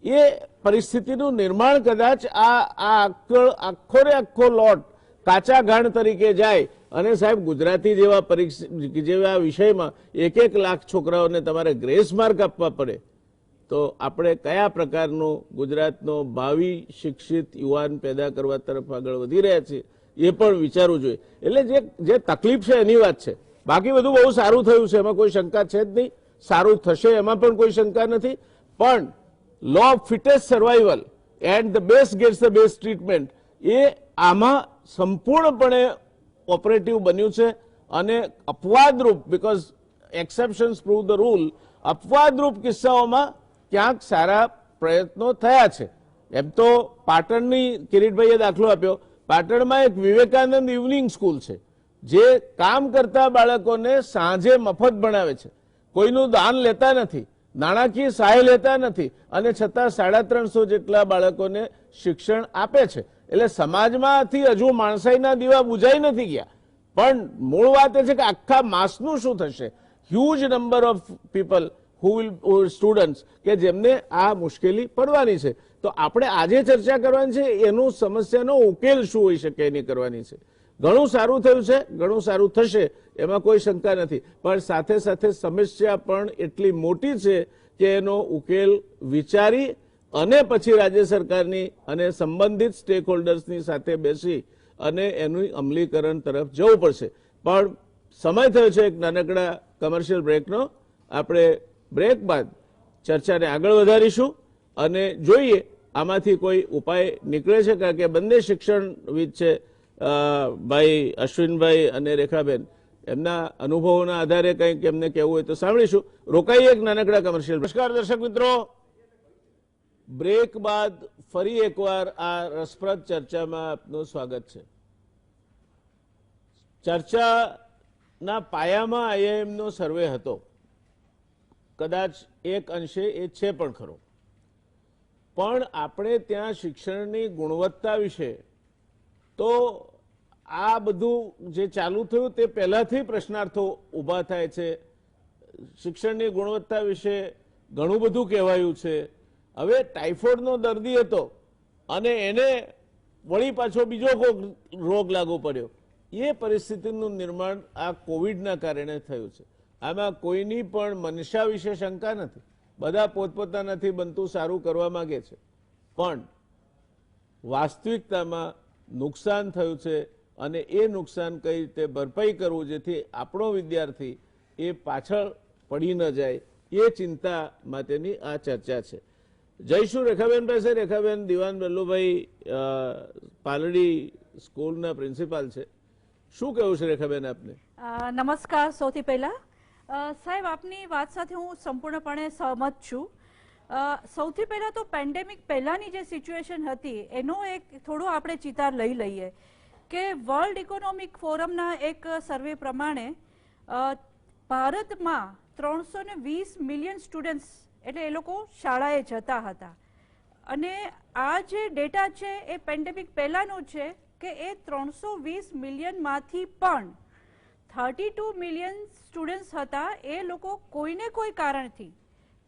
એ પરિસ્થિતિનું નિર્માણ કદાચ આખો ને આખો લોટ કાચા ઘાણ તરીકે જાય અને સાહેબ ગુજરાતી જેવા વિષયમાં 1 લાખ છોકરાઓને તમારે ગ્રેસ માર્ક આપવા પડે તો આપણે કયા પ્રકારનું ગુજરાતનો ભાવિ શિક્ષિત યુવાન પેદા કરવા તરફ આગળ વધી રહ્યા છીએ એ પણ વિચારવું જોઈએ. એટલે જે તકલીફ છે એની વાત છે. બાકી બધું બહુ સારું થયું છે, એમાં કોઈ શંકા છે જ નહીં. સારું થશે એમાં પણ કોઈ શંકા નથી. પણ law of fittest survival and the best gets the best treatment એ આમાં સંપૂર્ણપણે ઓપરેટિવ બન્યું છે. અને અપવાદરૂપ, because exceptions prove the rule, અપવાદરૂપ કિસ્સાઓમાં ક્યાંક સારા પ્રયત્નો થયા છે. એમ તો પાટણની કિરીટભાઈએ દાખલો આપ્યો, પાટણમાં એક વિવેકાનંદ ઇવનિંગ સ્કૂલ છે જે કામ કરતા બાળકોને સાંજે મફત ભણાવે છે. કોઈનું દાન લેતા નથી, નાણાકીય સહાય લેતા નથી અને છતાં 350 જેટલા બાળકોને શિક્ષણ આપે છે. એટલે સમાજમાંથી હજુ માણસાઈના દીવા બુઝાઈ નથી ગયા. પણ મૂળ વાત એ છે કે આખા માસનું શું થશે? Huge number of people students કે જેમને આ મુશ્કેલી પડવાની છે. તો આપણે આજે ચર્ચા કરવાની છે એનું સમસ્યાનો ઉકેલ શું હોઈ શકે એની કરવાની છે. ઘણું સારું થયું છે, ઘણું સારું થશે, એમાં કોઈ શંકા નથી. પણ સાથે સાથે સમસ્યા પણ એટલી મોટી છે કે એનો ઉકેલ વિચારી અને પછી રાજ્ય સરકારની અને સંબંધિત સ્ટેક હોલ્ડર્સની સાથે બેસી અને એનું અમલીકરણ તરફ જવું પડશે. પણ સમય થયો છે એક નાનકડા કમર્શિયલ બ્રેકનો. આપણે બ્રેક બાદ ચર્ચાને આગળ વધારીશું અને જોઈએ આમાંથી કોઈ ઉપાય નીકળે છે. કારણ કે બંને શિક્ષણવિદ છે, ભાઈ અશ્વિનભાઈ અને રેખાબેન, એમના અનુભવોના આધારે કંઈક એમને કહેવું હોય તો સાંભળીશું. રોકાઈએ એક નાનકડા કમર્શિયલ. નમસ્કાર દર્શક મિત્રો, બ્રેક બાદ ફરી એકવાર આ રસપ્રદ ચર્ચામાં આપનું સ્વાગત છે. ચર્ચાના પાયામાં આઈઆઈએમનો સર્વે હતો, કદાચ એક અંશે એ છે પણ ખરો. પણ આપણે ત્યાં શિક્ષણની ગુણવત્તા વિશે તો આ બધું જે ચાલુ થયું તે પહેલાથી પ્રશ્નાર્થો ઊભા થાય છે. શિક્ષણની ગુણવત્તા વિશે ઘણું બધું કહેવાયું છે. હવે ટાઇફોઇડનો દર્દી હતો અને એને વળી પાછો બીજો કોઈક રોગ લાગુ પડ્યો. એ પરિસ્થિતિનું નિર્માણ આ કોવિડના કારણે થયું છે. આમાં કોઈની પણ મનસા વિશે શંકા નથી. બધા પોતપોતાનાથી બનતું સારું કરવા માંગે છે, પણ વાસ્તવિકતામાં નુકસાન થયું છે અને એ નુકસાન કઈ રીતે ભરપાઈ કરવું જેથી આપણો વિદ્યાર્થી એ પાછળ પડી ન જાય, એ ચિંતા માટેની આ ચર્ચા છે. જઈશું રેખાબેન પાસે. રેખાબેન, દિવાન વલ્લુભાઈ પાલડી સ્કૂલના પ્રિન્સિપાલ છે. શું કહેવું છે રેખાબેન આપને? નમસ્કાર. સૌથી પહેલા સાહેબ, આપની વાત સાથે હું સંપૂર્ણપણે સહમત છું. સૌથી પહેલા તો પેન્ડેમિક પહેલાની જે સિચ્યુએશન હતી એનો એક થોડો આપણે ચિતાર લઈ લઈએ કે વર્લ્ડ ઇકોનોમિક ફોરમના એક સર્વે પ્રમાણે ભારતમાં 320 મિલિયન સ્ટુડન્ટ્સ એટલે એ લોકો શાળાએ જતા હતા. અને આ જે ડેટા છે એ પેન્ડેમિક પહેલાનો છે કે એ 320 મિલિયનમાંથી પણ 32 મિલિયન સ્ટુડન્ટ્સ હતા. એ લોકો કોઈને કોઈ કારણથી,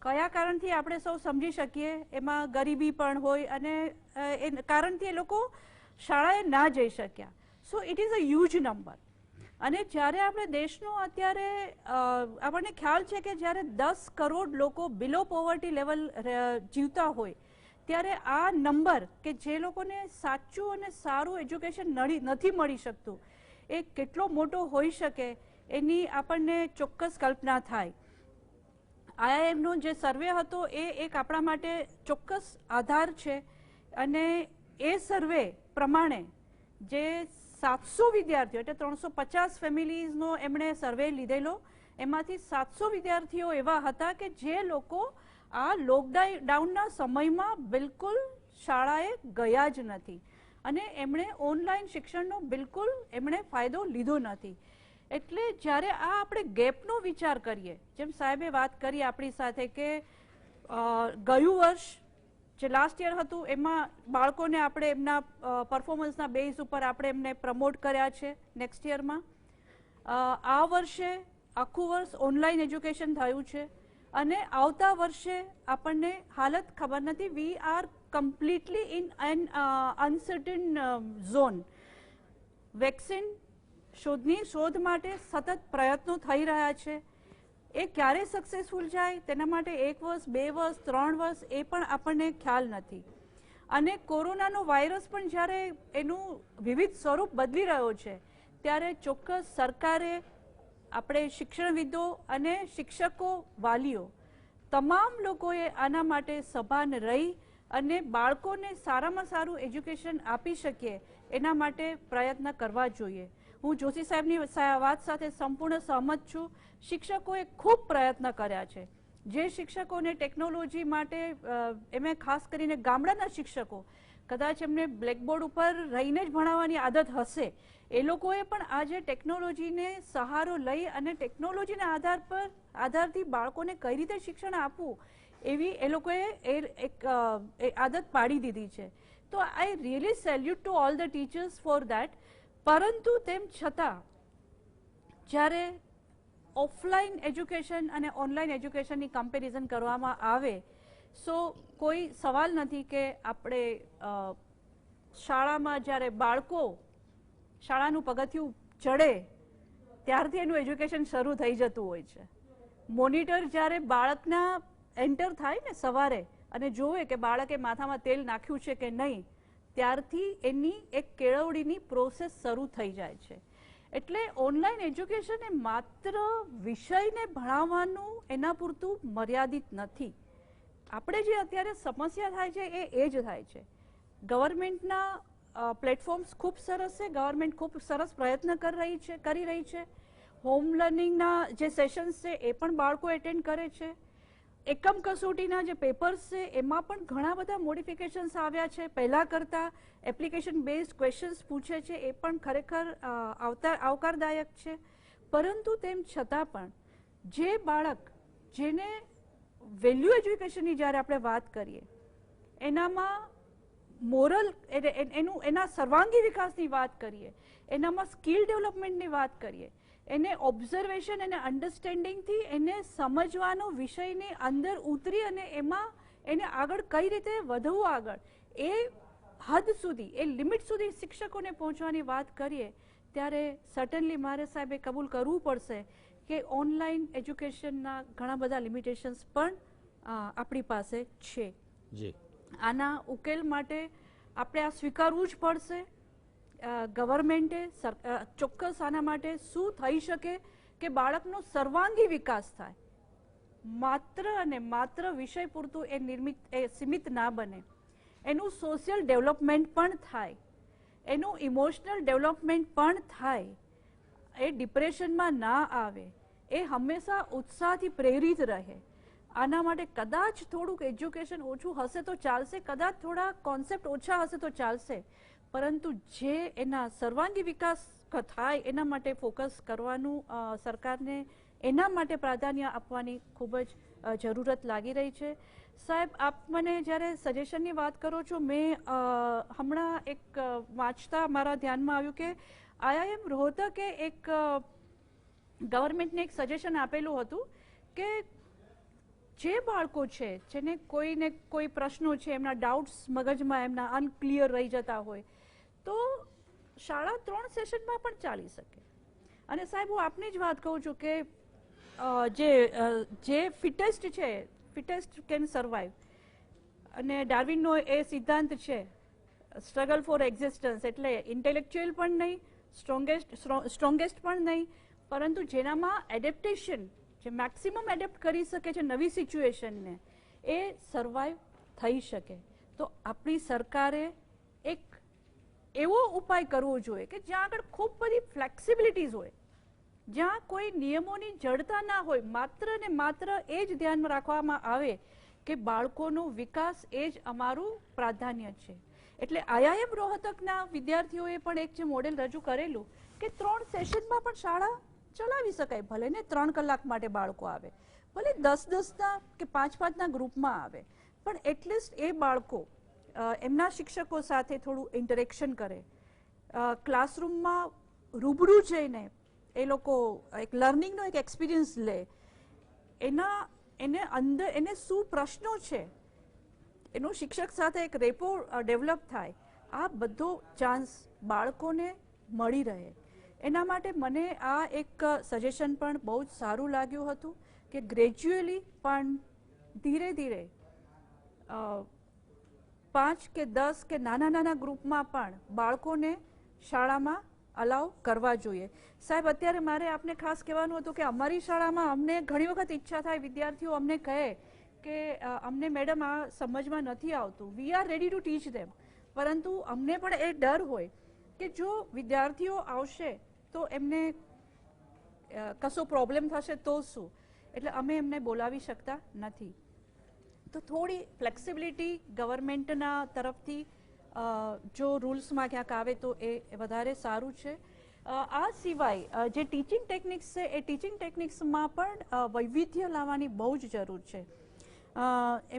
કયા કારણથી આપણે સૌ સમજી શકીએ, એમાં ગરીબી પણ હોય અને એ કારણથી એ લોકો શાળાએ ના જઈ શક્યા. So it is a huge number. અને જ્યારે આપણે દેશનો અત્યારે આપણને ખ્યાલ છે કે જ્યારે 10 કરોડ લોકો બિલો પોવર્ટી લેવલ જીવતા હોય ત્યારે આ નંબર કે જે લોકોને સાચું અને સારું એજ્યુકેશન નથી મળી શકતું એ કેટલો મોટો હોઈ શકે એની આપણને ચોક્કસ કલ્પના થાય. આઈઆઈએમનો જે સર્વે હતો એ એક આપણા માટે ચોક્કસ આધાર છે. અને એ સર્વે પ્રમાણે જે 700 વિદ્યાર્થીઓ એટલે 350 ફેમિલીઝનો એમણે સર્વે લીધેલો, એમાંથી 700 વિદ્યાર્થીઓ એવા હતા કે જે લોકો આ લોકડાઉનના સમયમાં બિલકુલ શાળાએ ગયા જ નથી અને એમણે ઓનલાઈન શિક્ષણનો બિલકુલ એમણે ફાયદો લીધો નથી. એટલે જ્યારે આ આપણે ગેપનો વિચાર કરીએ, જેમ સાહેબે વાત કરી આપણી સાથે કે ગયું વર્ષ જે લાસ્ટ યર હતું એમાં બાળકોને આપણે એમના પરફોર્મન્સના બેઝ ઉપર આપણે એમને પ્રમોટ કર્યા છે. નેક્સ્ટ યરમાં આ વર્ષે આખું વર્ષ ઓનલાઈન એજ્યુકેશન થયું છે અને આવતા વર્ષે આપણને હાલત ખબર નથી. We are completely in an uncertain zone. Vaccine શોધ માટે સતત પ્રયત્નો થઈ રહ્યા છે. એ ક્યારે સક્સેસફુલ જાય તેના માટે 1 વર્ષ, 2 વર્ષ, 3 વર્ષ એ પણ આપણને ખ્યાલ નથી. અને કોરોનાનો વાયરસ પણ જ્યારે એનું વિવિધ સ્વરૂપ બદલી રહ્યો છે ત્યારે ચોક્કસ સરકારે, આપણે શિક્ષણવિદો અને શિક્ષકો, વાલીઓ તમામ લોકોએ આના માટે સભાન રહી અને બાળકોને સારામાં સારું એજ્યુકેશન આપી શકીએ એના માટે પ્રયત્ન કરવા જોઈએ. હું જોશી સાહેબની વાત સાથે સંપૂર્ણ સહમત છું. શિક્ષકોએ ખૂબ પ્રયત્ન કર્યા છે. જે શિક્ષકોને ટેકનોલોજી માટે એમે ખાસ કરીને ગામડાના શિક્ષકો કદાચ એમને બ્લેકબોર્ડ ઉપર રહીને જ ભણાવવાની આદત હશે, એ લોકોએ પણ આજે ટેકનોલોજીને સહારો લઈ અને ટેકનોલોજીના આધારથી બાળકોને કઈ રીતે શિક્ષણ આપવું એવી એ લોકોએ એક આદત પાડી દીધી છે. તો I really salute to all the teachers for that. પરંતુ તેમ છતાં જ્યારે ઓફલાઈન એજ્યુકેશન અને ઓનલાઈન એજ્યુકેશનની કમ્પેરિઝન કરવામાં આવે સો કોઈ સવાલ નથી કે આપણે શાળામાં જ્યારે બાળકો શાળાનું પગથિયું ચડે ત્યારથી એનું એજ્યુકેશન શરૂ થઈ જતું હોય છે. મોનિટર જ્યારે બાળકના એન્ટર થાય ને સવારે અને જોવે કે બાળકે માથામાં તેલ નાખ્યું છે કે નહીં, ત્યારથી એની એક કેળવણીની પ્રોસેસ શરૂ થઈ જાય છે. એટલે ઓનલાઈન એજ્યુકેશન એ માત્ર વિષયને ભણાવવાનું એના પૂરતું મર્યાદિત નથી. આપણે જે અત્યારે સમસ્યા થાય છે એ જ થાય છે. ગવર્મેન્ટના પ્લેટફોર્મ્સ ખૂબ સરસ છે, ગવર્મેન્ટ ખૂબ સરસ પ્રયત્ન કરી રહી છે. હોમ લર્નિંગના જે સેશન્સ છે એ પણ બાળકો એટેન્ડ કરે છે. એકમ કસોટીના જે પેપર્સ છે એમાં પણ ઘણા બધા મોડિફિકેશન્સ આવ્યા છે. પહેલાં કરતાં એપ્લિકેશન બેઝડ ક્વેશ્ચન્સ પૂછે છે એ પણ ખરેખર આવકારદાયક છે. પરંતુ તેમ છતાં પણ જે બાળક જેને વેલ્યુ એજ્યુકેશનની જ્યારે આપણે વાત કરીએ એનામાં મોરલ એના સર્વાંગી વિકાસની વાત કરીએ, એનામાં સ્કિલ ડેવલપમેન્ટની વાત કરીએ, એને ઓબ્ઝર્વેશન અને અન્ડરસ્ટેન્ડિંગથી એને સમજવાનો વિષયની અંદર ઉતરી અને એમાં એને આગળ કઈ રીતે વધવું આગળ એ હદ સુધી એ લિમિટ સુધી શિક્ષકોને પહોંચવાની વાત કરીએ ત્યારે સર્ટનલી મારે સાહેબે કબૂલ કરવું પડશે કે ઓનલાઈન એજ્યુકેશનના ઘણા બધા લિમિટેશન્સ પણ આપણી પાસે છે. જી, આના ઉકેલ માટે આપણે આ સ્વીકારવું જ પડશે. ગવર્મેન્ટે ચોક્કસ આના માટે શું થઈ શકે કે બાળકનો સર્વાંગી વિકાસ થાય, માત્ર અને માત્ર વિષય પૂરતું એ સીમિત ના બને, એનું સોશિયલ ડેવલપમેન્ટ પણ થાય, એનું ઇમોશનલ ડેવલપમેન્ટ પણ થાય, એ ડિપ્રેશનમાં ના આવે, એ હંમેશા ઉત્સાહથી પ્રેરિત રહે. આના માટે કદાચ થોડુંક એજ્યુકેશન ઓછું હશે તો ચાલશે, કદાચ થોડા કોન્સેપ્ટ ઓછા હશે તો ચાલશે, પરંતુ જે એના સર્વાંગી વિકાસ થાય એના માટે ફોકસ કરવાનું સરકારને એના માટે પ્રાધાન્ય આપવાની ખૂબ જ જરૂરત લાગી રહી છે. સાહેબ, આપ મને જ્યારે સજેશનની વાત કરો છો, મેં હમણાં એક વાંચતા મારા ધ્યાનમાં આવ્યું કે IIM રોહતકે એક ગવર્મેન્ટને એક સજેશન આપેલું હતું કે જે બાળકો છે જેને કોઈને કોઈ પ્રશ્નો છે, એમના ડાઉટ્સ મગજમાં એમના અનક્લિયર રહી જતા હોય તો શાળા 3 સેશનમાં પણ ચાલી શકે. અને સાહેબ, હું આપની જ વાત કહું છું કે જે ફિટેસ્ટ છે, ફિટેસ્ટ કેન સર્વાઈવ, અને ડાર્વિનનો એ સિદ્ધાંત છે સ્ટ્રગલ ફોર એક્ઝિસ્ટન્સ, એટલે ઇન્ટેલેક્ચ્યુઅલ પણ નહીં, સ્ટ્રોંગેસ્ટ પણ નહીં, પરંતુ જેનામાં એડેપ્ટેશન, જે મેક્સિમમ એડેપ્ટ કરી શકે છે નવી સિચ્યુએશનને, એ સર્વાઈવ થઈ શકે. તો આપણી સરકારે એક એવો ઉપાય કરવો જોઈએ કે જ્યાં આગળ ખૂબ બધી ફ્લેક્સિબિલિટીઝ હોય, જ્યાં કોઈ નિયમોની જડતા ના હોય, માત્ર ને માત્ર એ જ ધ્યાનમાં રાખવામાં આવે કે બાળકોનો વિકાસ એ જ અમારું પ્રાધાન્ય છે. એટલે IIM રોહતકના વિદ્યાર્થીઓએ પણ એક જે મોડેલ રજૂ કરેલું કે 3 સેશનમાં પણ શાળા ચલાવી શકાય, ભલે ને 3 કલાક માટે બાળકો આવે, ભલે 10-10ના કે 5-5ના ગ્રુપમાં આવે, પણ એટલીસ્ટ એ બાળકો એમના શિક્ષકો સાથે થોડું ઇન્ટરેક્શન કરે, ક્લાસરૂમમાં રૂબરૂ જઈને એ લોકો એક લર્નિંગનો એક એક્સપિરિયન્સ લે, એને શું પ્રશ્નો છે, એનું શિક્ષક સાથે એક રેપો ડેવલપ થાય, આ બધો ચાન્સ બાળકોને મળી રહે. એના માટે મને આ એક સજેશન પણ બહુ જ સારું લાગ્યું હતું કે ગ્રેજ્યુઅલી પણ ધીરે ધીરે 5 કે 10 કે નાના ગ્રુપમાં પણ બાળકોને શાળામાં અલાઉ કરવા જોઈએ. સાહેબ, અત્યારે મારે આપને ખાસ કહેવાનું હતું કે અમારી શાળામાં અમને ઘણી વખત ઈચ્છા થાય, વિદ્યાર્થીઓ અમને કહે કે અમને મેડમ આ સમજમાં નથી આવતું, we are ready to teach them, પરંતુ અમને પણ એ ડર હોય કે જો વિદ્યાર્થીઓ આવશે તો એમને કશો પ્રોબ્લેમ થશે તો શું, એટલે અમે એમને બોલાવી શકતા નથી. તો થોડી ફ્લેક્સિબિલિટી ગવર્મેન્ટના તરફથી જો રૂલ્સમાં ક્યાંક આવે તો એ વધારે સારું છે. આ સિવાય જે ટીચિંગ ટેકનિક્સ છે એ ટીચિંગ ટેકનિક્સમાં પણ વૈવિધ્ય લાવવાની બહુ જ જરૂર છે.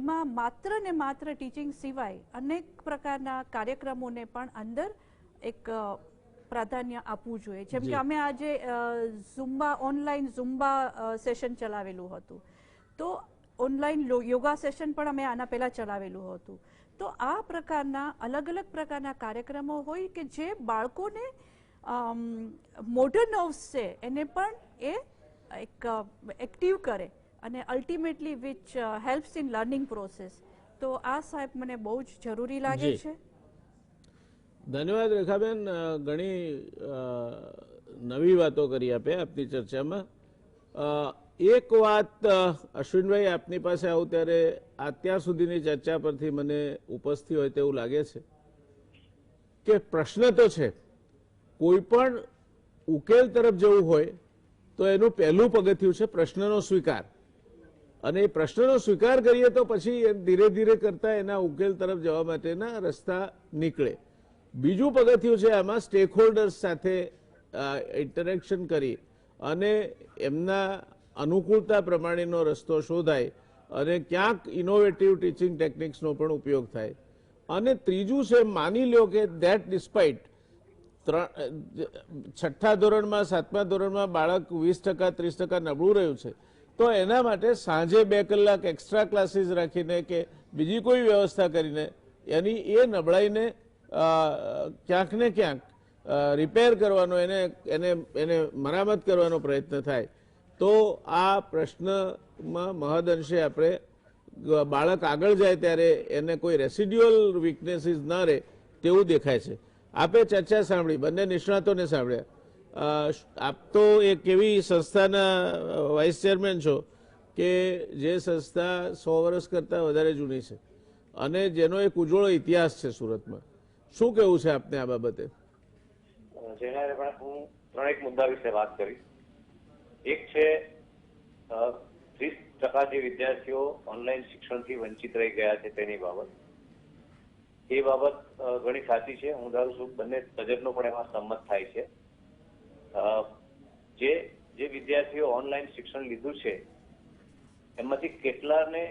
એમાં માત્ર ને માત્ર ટીચિંગ સિવાય અનેક પ્રકારના કાર્યક્રમોને પણ અંદર એક પ્રાધાન્ય આપવું જોઈએ. જેમ કે અમે આજે ઓનલાઈન ઝુમ્બા સેશન ચલાવેલું હતું, તો ઓનલાઈન યોગા સેશન પણ અમે આના પહેલા ચલાવેલું હતું. તો આ પ્રકારના અલગ અલગ પ્રકારના કાર્યક્રમો હોય કે જે બાળકોને મોટર નર્વ્સ છે એને પણ એ એક એક્ટિવ કરે અને ultimately which helps in learning process. તો આ સાહેબ મને બહુ જ જરૂરી લાગે છે. ધન્યવાદ રેખાબેન, ઘણી નવી વાતો કરી આપે આપની ચર્ચામાં. એક વાત અશ્વિનભાઈ, આપની પાસે આવું ત્યારે અત્યાર સુધીની ચર્ચા પરથી મને ઉપસ્થિત હોય તેવું લાગે છે કે પ્રશ્ન તો છે, કોઈ પણ ઉકેલ તરફ જવું હોય તો એનું પહેલું પગથિયું છે પ્રશ્નનો સ્વીકાર, અને એ પ્રશ્નનો સ્વીકાર કરીએ તો પછી ધીરે ધીરે કરતા એના ઉકેલ તરફ જવા માટેના રસ્તા નીકળે. બીજું પગથિયું છે આમાં સ્ટેક હોલ્ડર્સ સાથે ઇન્ટરેક્શન કરી અને એમના અનુકૂળતા પ્રમાણેનો રસ્તો શોધાય અને ક્યાંક ઇનોવેટિવ ટીચિંગ ટેકનિક્સનો પણ ઉપયોગ થાય. અને ત્રીજું છે, માની લો કે ધેટ ડિસ્પાઇટ 6થા ધોરણમાં 7મા ધોરણમાં બાળક 20% 30% નબળું રહ્યું છે, તો એના માટે સાંજે 2 કલાક એક્સ્ટ્રા ક્લાસીસ રાખીને કે બીજી કોઈ વ્યવસ્થા કરીને એની એ નબળાઈને ક્યાંક ને ક્યાંક રિપેર કરવાનો એને મરામત કરવાનો પ્રયત્ન થાય તો આ પ્રશ્નમાં મહદઅંશે આપણે બાળક આગળ જાય ત્યારે એને કોઈ રેસિડ્યુઅલ વીકનેસીસ ન રહે તેવું દેખાય છે. આપે ચર્ચા સાંભળી, બંને નિષ્ણાતોને સાંભળ્યા. આપ તો એક એવી સંસ્થાના વાઇસ ચેરમેન છો કે જે સંસ્થા 100 વર્ષ કરતાં વધારે જૂની છે અને જેનો એક ઉજ્જવળ ઇતિહાસ છે સુરતમાં. શું કહેવું છે આપને આ બાબતે? જેના હું 3 મુદ્દા વિશે વાત કરીશ. એક છે 30% જે વિદ્યાર્થીઓ ઓનલાઈન શિક્ષણથી વંચિત રહી ગયા છે તેની બાબત. એ બાબત ઘણી સાચી છે. હું ધારું છું બંને તજજ્ઞો પણ એમાં સંમત થાય છે. જે વિદ્યાર્થીઓ ઓનલાઈન શિક્ષણ લીધું છે એમાંથી કેટલાને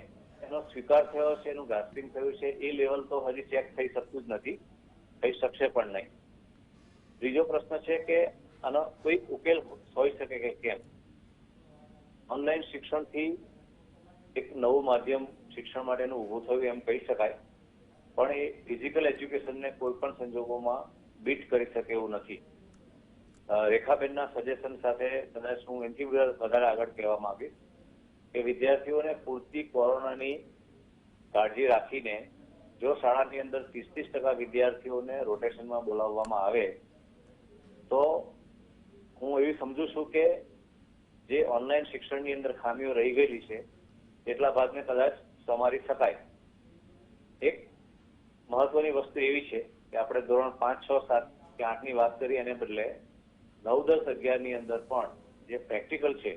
એનો સ્વીકાર થયો છે, એનું ગ્રાસ્પિંગ થયું છે, એ લેવલ તો હજી ચેક થઈ શકતું જ નથી, થઈ શકશે પણ નહીં. ત્રીજો પ્રશ્ન છે કે આનો કોઈ ઉકેલ હોઈ શકે કે કેમ. ઓનલાઈન શિક્ષણથી એક નવું માધ્યમ શિક્ષણ માટેનું ઊભું થયું એમ કહી શકાય, પણ એ ફિઝિકલ એજ્યુકેશનને કોઈ પણ સંજોગોમાં બીટ કરી શકે એવું નથી. રેખાબેનના સજેશન સાથે કદાચ હું એનાથી વધારે આગળ કહેવા માંગીશ કે વિદ્યાર્થીઓને પૂરતી કોરોનાની કાળજી રાખીને જો શાળાની અંદર 30% વિદ્યાર્થીઓને રોટેશનમાં બોલાવવામાં આવે તો હું એવી સમજુ છું કે જે ઓનલાઈન શિક્ષણની અંદર ખામીઓ રહી ગયેલી છે એટલા ભાગને કદાચ સમારી શકાય. એક મહત્વની વસ્તુ એવી છે કે આપણે ધોરણ 5, 6, 7 કે 8 ની વાત કરી એને બદલે 9, 10, 11 ની અંદર પણ જે પ્રેક્ટિકલ છે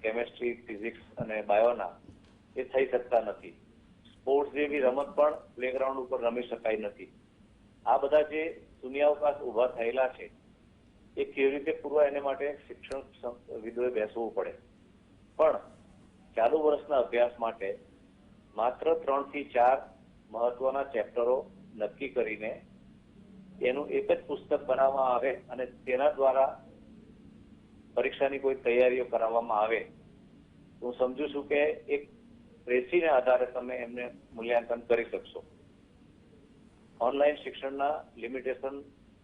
કેમેસ્ટ્રી, ફિઝિક્સ અને બાયોના એ થઈ શકતા નથી. સ્પોર્ટ્સ જેવી રમત પણ પ્લેગ્રાઉન્ડ ઉપર રમી શકાય નથી. આ બધા જે શૂન્યાવકાશ ઉભા થયેલા છે એ કેવી રીતે પૂરવા એને માટે શિક્ષણવિદોએ બેસવું પડે. પણ ચાલુ વર્ષના અભ્યાસ માટે માત્ર 3 થી 4 મહત્વના ચેપ્ટરો નક્કી કરીને એનું એક જ પુસ્તક બનાવવામાં આવે અને તેના દ્વારા પરીક્ષાની કોઈ તૈયારીઓ કરાવવામાં આવે તો હું સમજુ છું કે એક રેસીના આધારે તમે એમને મૂલ્યાંકન કરી શકશો. ઓનલાઈન શિક્ષણના લિમિટેશન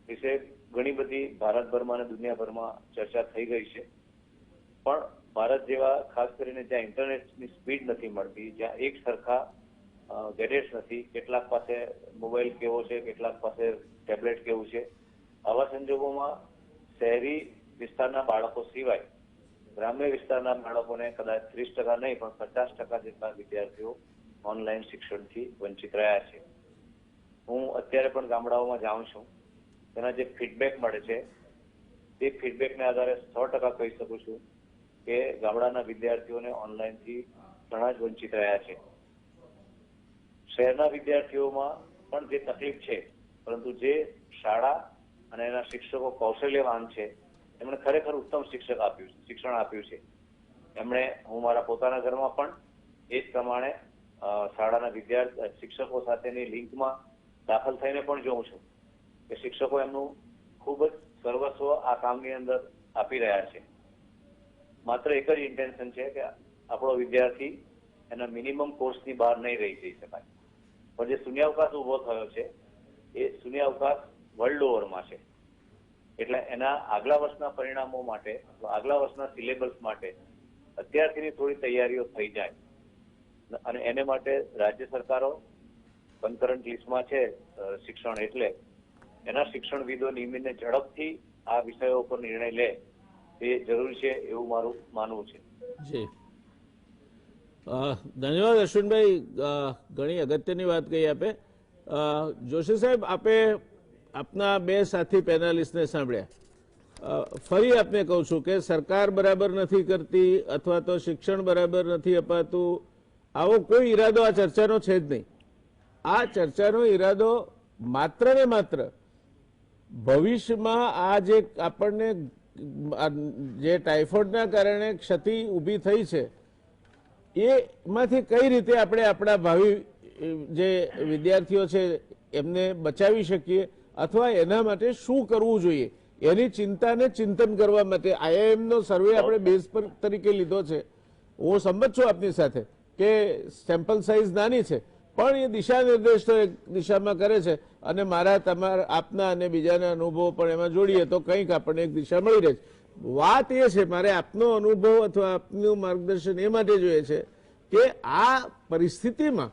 વિશે ઘણી બધી ભારતભરમાં અને દુનિયાભરમાં ચર્ચા થઈ ગઈ છે, પણ ભારત જેવા ખાસ કરીને જ્યાં ઇન્ટરનેટની સ્પીડ નથી મળતી, જ્યાં એક સરખા ગેજેટ્સ નથી, કેટલાક પાસે મોબાઈલ કેવો છે, કેટલાક પાસે ટેબ્લેટ કેવું છે, આવા સંજોગોમાં શહેરી વિસ્તારના બાળકો સિવાય ગ્રામ્ય વિસ્તારના બાળકોને કદાચ 30% નહીં પણ 50% જેટલા વિદ્યાર્થીઓ ઓનલાઈન શિક્ષણથી વંચિત રહ્યા છે. હું અત્યારે પણ ગામડાઓમાં જાઉં છું, તેના જે ફીડબેક મળે છે તે ફીડબેકના આધારે 100% કહી શકું છું કે ગામડાના વિદ્યાર્થીઓને ઓનલાઈનથી ઘણા જ વંચિત રહ્યા છે. શહેરના વિદ્યાર્થીઓમાં પણ જે તકલીફ છે, પરંતુ જે શાળા અને એના શિક્ષકો કૌશલ્યવાન છે એમણે ખરેખર ઉત્તમ શિક્ષણ આપ્યું છે. એમણે હું મારા પોતાના ઘરમાં પણ એ જ પ્રમાણે શાળાના શિક્ષકો સાથેની લિંકમાં દાખલ થઈને પણ જોઉં છું કે શિક્ષકો એમનું ખૂબ જ સર્વસ્વ આ કામની અંદર આપી રહ્યા છે. માત્ર એક જ ઇન્ટેન્શન છે કે આપણો વિદ્યાર્થી એના મિનિમમ કોર્સની બહાર નહીં રહી જઈ શકાય. પણ જે શૂન્યાવકાશ ઉભો થયો છે એ શૂન્યાવકાશ વર્લ્ડ ઓવરમાં છે. એટલે એના આગલા વર્ષના પરિણામો માટે, આગલા વર્ષના સિલેબસ માટે અત્યારથી થોડી તૈયારીઓ થઈ જાય અને એને માટે રાજ્ય સરકારો કન્કરન્ટ લિસ્ટમાં છે શિક્ષણ, એટલે એના શિક્ષણવિદો નિયમિત ઝડપથી આ વિષયો પર નિર્ણય લે એ જરૂરી છે એવું મારું માનવું છે. જી, ધન્યવાદ અશ્વિનભાઈ. ઘણી અગત્યની વાત કહી આપે. જોશી સાહેબ, આપે આપના 2 સાથી પેનલિસ્ટને સાંભળ્યા. ફરી આપને કહું છું કે સરકાર બરાબર નથી કરતી અથવા તો શિક્ષણ બરાબર નથી અપાતું, આવો કોઈ ઈરાદો આ ચર્ચાનો છે જ નહીં. આ ચર્ચાનો ઈરાદો માત્ર ને માત્ર ભવિષ્યમાં આ જે આપણને જે ટાઇફોઇડના કારણે ક્ષતિ ઊભી થઈ છે એમાંથી કઈ રીતે આપણે આપણા ભાવિ જે વિદ્યાર્થીઓ છે એમને બચાવી શકીએ અથવા એના માટે શું કરવું જોઈએ એની ચિંતાને ચિંતન કરવા માટે આઈઆઈએમનો સર્વે આપણે બેઝ પર તરીકે લીધો છે. હું સંમત છું આપની સાથે કે સેમ્પલ સાઇઝ નાની છે, પણ એ દિશા નિર્દેશ તો એક દિશામાં કરે છે અને મારા તમારા આપના અને બીજાના અનુભવો પણ એમાં જોડીએ તો કંઈક આપણને એક દિશા મળી રહે છે. વાત એ છે, મારે આપનો અનુભવ અથવા આપનું માર્ગદર્શન એ માટે જોઈએ છે કે આ પરિસ્થિતિમાં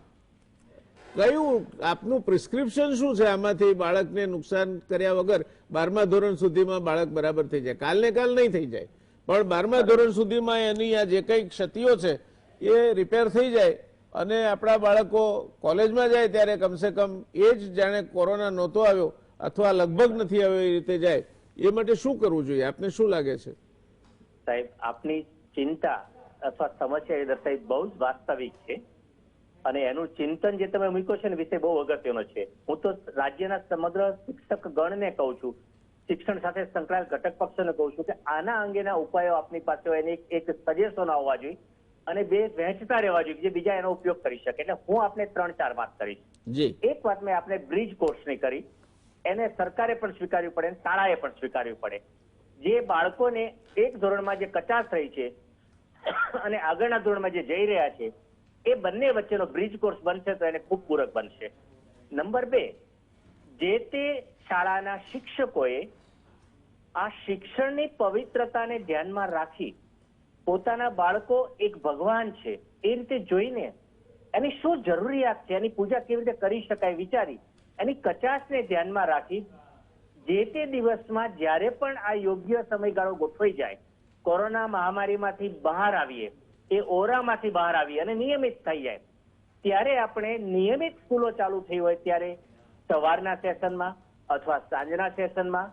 કયું આપનું પ્રિસ્ક્રિપ્શન શું છે આમાંથી બાળકને નુકસાન કર્યા વગર 12મા ધોરણ સુધીમાં બાળક બરાબર થઈ જાય. કાલને કાલ નહીં થઈ જાય, પણ 12મા ધોરણ સુધીમાં એની આ જે કંઈ ક્ષતિઓ છે એ રિપેર થઈ જાય અને આપણા બાળકો કોલેજમાં જાય ત્યારે કમસે કમ એ જ જાણે કોરોના નહોતો આવ્યો અથવા લગભગ નથી આવ્યો એ રીતે જાય. એ માટે શું કરવું જોઈએ, આપને શું લાગે છે? સાહેબ, આપની ચિંતા અથવા સમસ્યા એ દર્શાવી બહુ જ વાસ્તવિક છે અને એનું ચિંતન જે તમે મૂક્યો છે ને વિષય બહુ અગત્યનો છે. હું તો રાજ્યના સમગ્ર શિક્ષક ગણને કહું છું, શિક્ષણ સાથે સંકળાયેલ ઘટક પક્ષોને કહું છું કે આના અંગેના ઉપાયો આપની પાસે હોય એની એક સજેશનો આવવા જોઈએ અને બે વહેંચતા રહેવા જોઈએ જે બીજા એનો ઉપયોગ કરી શકે. એટલે હું આપને 3-4 વાત કરીશ. એક વાત મેં આપણે બ્રિજ કોર્સની કરી, એને સરકારે પણ સ્વીકારવી પડે, શાળાએ પણ સ્વીકારવી પડે. જે બાળકોને એક ધોરણમાં જે કચાશ રહી છે અને આગળના ધોરણમાં જે જઈ રહ્યા છે એ બંને વચ્ચેનો બ્રિજ કોર્સ બનશે તો એને ખૂબ પૂરક બનશે. નંબર 2, જે તે શાળાના શિક્ષકોએ આ શિક્ષણની પવિત્રતાને ધ્યાનમાં રાખી પોતાના બાળકો એક ભગવાન છે એ રીતે જોઈને એની શું જરૂરિયાત છે, એની પૂજા કેવી રીતે કરી શકાય વિચારી એની કચાશને ધ્યાનમાં રાખી જે તે દિવસમાં જ્યારે પણ આ યોગ્ય સમયગાળો ગોઠવાઈ જાય, કોરોના મહામારીમાંથી બહાર આવીએ, એ ઓરામાંથી બહાર આવીએ અને નિયમિત થઈ જાય, ત્યારે આપણે નિયમિત સ્કૂલો ચાલુ થઈ હોય ત્યારે સવારના સેશનમાં અથવા સાંજના સેશનમાં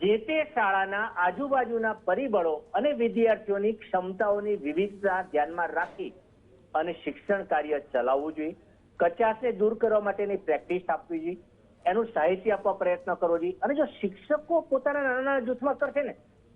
જે તે શાળાના આજુબાજુના પરિબળો અને વિદ્યાર્થીઓની ક્ષમતાઓની વિવિધતા ધ્યાનમાં રાખી અને શિક્ષણ કાર્ય ચલાવવું જોઈએ. કચાશને દૂર કરવા માટેની પ્રેક્ટિસ આપવી જોઈએ, એનું સાહિત્ય આપવા પ્રયત્ન કરવો જોઈએ. અને જો શિક્ષકો પોતાના નાના જૂથમાં કરશે ને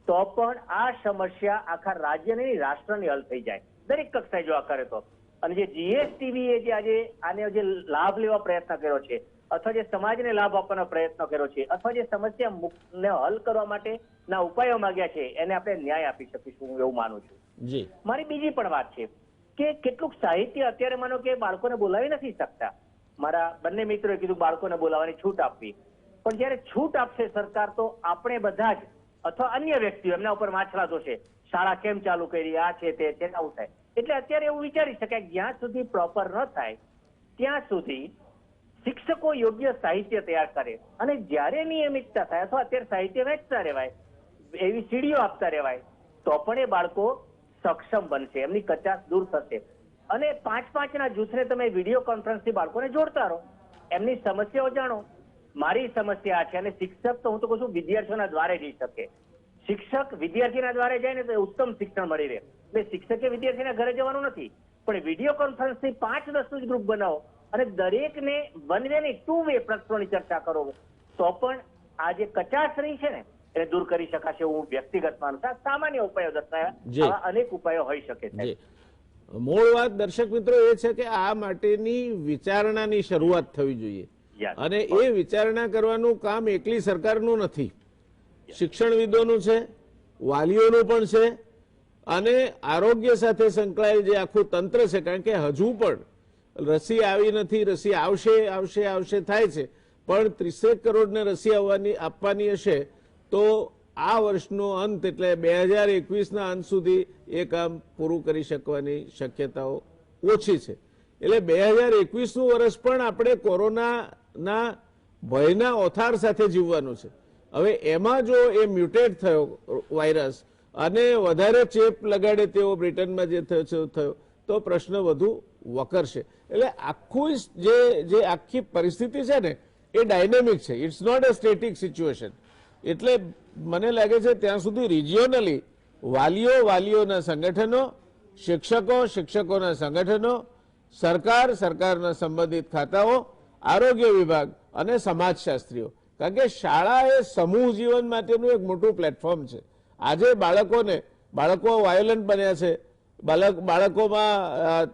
તો પણ આ સમસ્યા આખા રાજ્યની રાષ્ટ્રની હલ થઈ જાય, દરેક કક્ષાએ જો આ કરે તો. અને જે GSTV એ જે આજે આને જે લાભ લેવા પ્રયત્ન કર્યો છે અથવા જે સમાજને લાભ આપવાનો પ્રયત્ન કર્યો છે અથવા જે સમસ્યાને હલ કરવા માટેના ઉપાયો માંગ્યા છે એને આપણે ન્યાય આપી શકીશું, હું એવું માનું છું. મારી બીજી પણ વાત છે કે કેટલુંક સાહિત્ય અત્યારે માનો કે બાળકોને બોલાવી નથી શકતા. મારા બંને મિત્રોએ કીધું બાળકોને બોલાવવાની છૂટ આપવી, પણ જયારે છૂટ આપશે સરકાર તો આપણે બધા જ અથવા અન્ય વ્યક્તિઓ એમના ઉપર માછલા ધોશે, શાળા કેમ ચાલુ કરી, આ છે તે છે, આવું થાય. એટલે અત્યારે એવું વિચારી શકાય જ્યાં સુધી પ્રોપર ન થાય ત્યાં સુધી શિક્ષકો યોગ્ય સાહિત્ય તૈયાર કરે અને જ્યારે નિયમિતતા થાય અથવા અત્યારે સાહિત્ય વહેંચતા રહેવાય, એવી સીડીઓ આપતા રહેવાય તો પણ એ બાળકો સક્ષમ બનશે, એમની કચાશ દૂર થશે. અને 5-5 ના જૂથને તમે વિડીયો કોન્ફરન્સથી બાળકોને જોડતા રહો, એમની સમસ્યાઓ જાણો. મારી સમસ્યા છે અને શિક્ષક તો હું તો કહું છું વિદ્યાર્થીઓના દ્વારે જઈ શકે. શિક્ષક વિદ્યાર્થીના દ્વારે જાય ને તો ઉત્તમ શિક્ષણ મળી રહે. એટલે શિક્ષકે વિદ્યાર્થીના ઘરે જવાનું નથી, પણ વિડીયો કોન્ફરન્સથી 5-10 ગ્રુપ બનાવો અને દરેકને 1 વે નહીં 2 વે પ્રશ્નોની ચર્ચા કરો તો પણ આ જે કચાશ રહી છે ને એને દૂર કરી શકાશે. હું વ્યક્તિગત માનું છું. સામાન્ય ઉપાયો દર્શાવ્યા, આવા અનેક ઉપાયો હોઈ શકે છે. મૂળ વાત દર્શક મિત્રો એ છે કે આ માટેની વિચારણાની શરૂઆત થવી જોઈએ અને એ વિચારણા કરવાનું કામ એકલી સરકારનું નથી, શિક્ષણવિદોનું છે, વાલીઓનું પણ છે અને આરોગ્ય સાથે સંકળાયેલ જે આખું તંત્ર છે. કારણ કે હજુ પણ રસી આવી નથી, રસી આવશે આવશે આવશે થાય છે, પણ 30 કરોડને રસી આપવાની હશે તો આ વર્ષનો અંત એટલે 2021ના અંત સુધી એ કામ પૂરું કરી શકવાની શક્યતાઓ ઓછી છે. એટલે 2021નું વર્ષ પણ આપણે કોરોનાના ભયના ઓથાર સાથે જીવવાનું છે. હવે એમાં જો એ મ્યુટેટ થયો વાયરસ અને વધારે ચેપ લગાડે તેવો બ્રિટનમાં જે થયો તો પ્રશ્ન વધુ વકરશે. એટલે આખું જે આખી પરિસ્થિતિ છે ને એ ડાયનેમિક છે, it's not a static situation. એટલે મને લાગે છે ત્યાં સુધી રિજિયોનલી વાલીઓના સંગઠનો, શિક્ષકોના સંગઠનો, સરકારના સંબંધિત ખાતાઓ, આરોગ્ય વિભાગ અને સમાજશાસ્ત્રીઓ, કારણ કે શાળા એ સમૂહ જીવન માટેનું એક મોટું પ્લેટફોર્મ છે. આજે બાળકો વાયોલન્ટ બન્યા છે, બાળકોમાં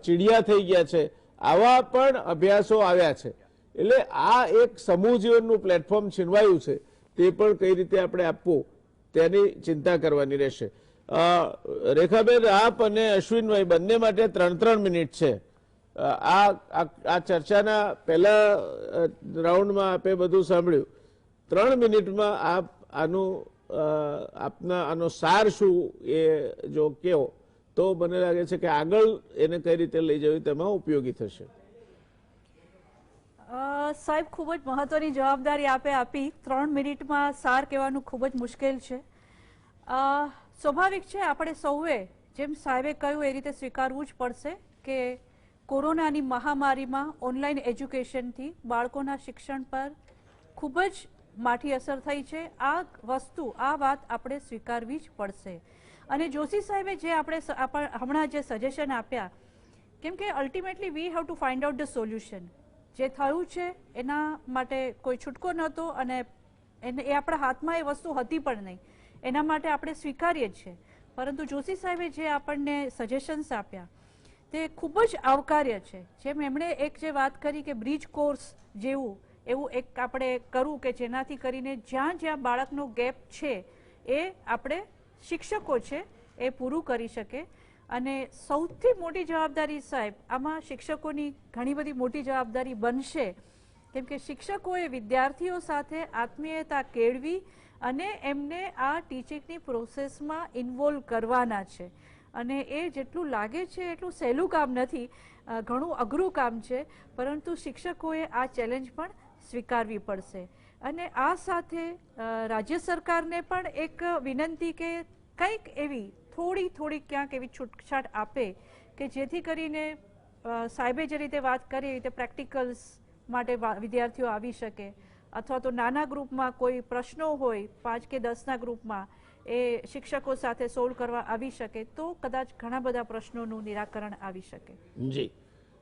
ચીડિયા થઈ ગયા છે, આવા પણ અભ્યાસો આવ્યા છે. એટલે આ એક સમૂહ જીવનનું પ્લેટફોર્મ છીનવાયું છે, તે પણ કઈ રીતે આપણે આપવું તેની ચિંતા કરવાની રહેશે. રેખાબેન, આપ અને અશ્વિનભાઈ બંને માટે 3-3 મિનિટ છે. આ ચર્ચાના પહેલા રાઉન્ડમાં આપે બધું સાંભળ્યું. 3 મિનિટમાં આપ આનો સાર શું એ જો કહો તો મને લાગે છે કે આગળ એને કઈ રીતે લઈ જવી તેમાં ઉપયોગી થશે. સાહેબ ખૂબ જ મહત્વની જવાબદારી આપે આપી. 3 મિનિટમાં સાર કહેવાનું ખૂબ જ મુશ્કેલ છે. સ્વાભાવિક છે, આપણે સૌએ જેમ સાહેબે કહ્યું એ રીતે સ્વીકારવું જ પડશે કે કોરોનાની મહામારીમાં ઓનલાઈન એજ્યુકેશનથી બાળકોના શિક્ષણ પર ખૂબ જ માઠી અસર થઈ છે. આ વાત આપણે સ્વીકારવી જ પડશે. અને જોશી સાહેબે જે આપણે હમણાં જે સજેશન આપ્યા, કેમ કે ultimately we have to find out the solution. જે થયું છે એના માટે કોઈ છૂટકો નહોતો અને એ આપણા હાથમાં એ વસ્તુ હતી પણ નહીં, એના માટે આપણે સ્વીકારીએ છીએ. પરંતુ જોશી સાહેબે જે આપણને સજેશન્સ આપ્યા તે ખૂબ જ આવકાર્ય છે. જેમ એમણે એક જે વાત કરી કે બ્રિજ કોર્સ એવું એક આપણે કરવું કે જેનાથી કરીને જ્યાં બાળકનો ગેપ છે એ આપણે શિક્ષકો છે એ પૂરું કરી શકે. અને સૌથી મોટી જવાબદારી સાહેબ આમાં શિક્ષકોની ઘણી બધી મોટી જવાબદારી બનશે, કેમ કે શિક્ષકોએ વિદ્યાર્થીઓ સાથે આત્મીયતા કેળવી અને એમને આ ટીચિંગની પ્રોસેસમાં ઇન્વોલ્વ કરવાના છે. અને એ જેટલું લાગે છે એટલું સહેલું કામ નથી, ઘણું અઘરું કામ છે, પરંતુ શિક્ષકોએ આ ચેલેન્જ પણ સ્વીકારવી પડશે. અને આ સાથે રાજ્ય સરકારને પણ એક વિનંતી કે કંઈક એવી થોડી ક્યાંક એવી છૂટછાટ આપે કે જેથી કરીને સાહેબે જે રીતે વાત કરી એ રીતે પ્રેક્ટિકલ્સ માટે વિદ્યાર્થીઓ આવી શકે, અથવા તો નાના ગ્રુપમાં કોઈ પ્રશ્નો હોય 5 કે 10ના ગ્રુપમાં એ શિક્ષકો સાથે સોલ્વ કરવા આવી શકે તો કદાચ ઘણા બધા પ્રશ્નોનું નિરાકરણ આવી શકે. જી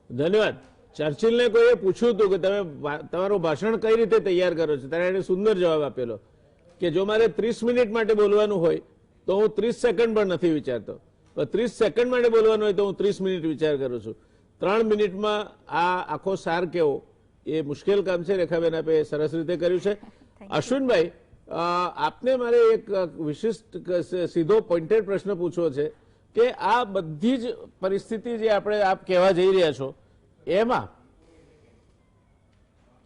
ધન્યવાદ. ચર્ચિલને કોઈએ પૂછ્યું હતું કે તમે તમારું ભાષણ કઈ રીતે તૈયાર કરો છો, ત્યારે એને સુંદર જવાબ આપેલો કે જો મારે 30 મિનિટ માટે બોલવાનું હોય તો હું 30 સેકન્ડ પણ નથી વિચારતો, 30 સેકન્ડ માટે બોલવાનું હોય તો હું 30 મિનિટ વિચાર કરું છું. 3 મિનિટમાં આ આખો સાર કેવો એ મુશ્કેલ કામ છે. રેખાબેન આપે સરસ રીતે કર્યું છે. અશ્વિનભાઈ, આપને મારે એક વિશિષ્ટ સીધો પોઈન્ટેડ પ્રશ્ન પૂછવો છે કે આ બધી જ પરિસ્થિતિ જે આપણે આપ કહેવા જઈ રહ્યા છો એમાં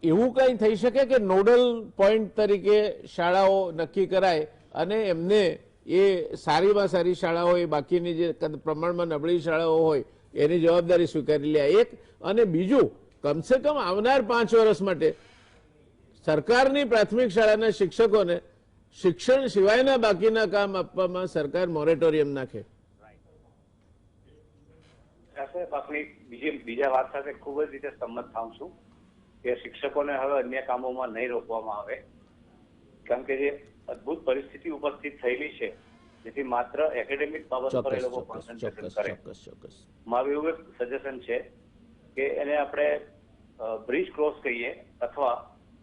એવું કંઈ થઈ શકે કે નોડલ પોઈન્ટ તરીકે શાળાઓ નક્કી કરાય અને એમને એ સારીમાં સારી શાળાઓ એ બાકીની જે પ્રમાણમાં નબળી શાળાઓ હોય એની જવાબદારી સ્વીકારી લે એક, અને બીજું કમસે કમ આવનાર 5 વર્ષ માટે સરકારની પ્રાથમિક શાળાના શિક્ષકોને શિક્ષણ સિવાયના બાકીના કામ આપવામાં સરકાર મોરેટોરિયમ નાખે. આપણી બીજા વાત સાથે ખૂબ જ રીતે સંમત થાઉં છું કે શિક્ષકોને હવે અન્ય કામોમાં નહીં રોકવામાં આવે, કારણ કે જે અદભુત પરિસ્થિતિ ઉપસ્થિત થયેલી છે જેથી માત્ર એકેડેમિક બાબત પર એ લોકો કોન્સન્ટ્રેશન કરે. મારું એવું એક સજેશન છે કે એને આપણે બ્રિજ ક્રોસ કહીએ અથવા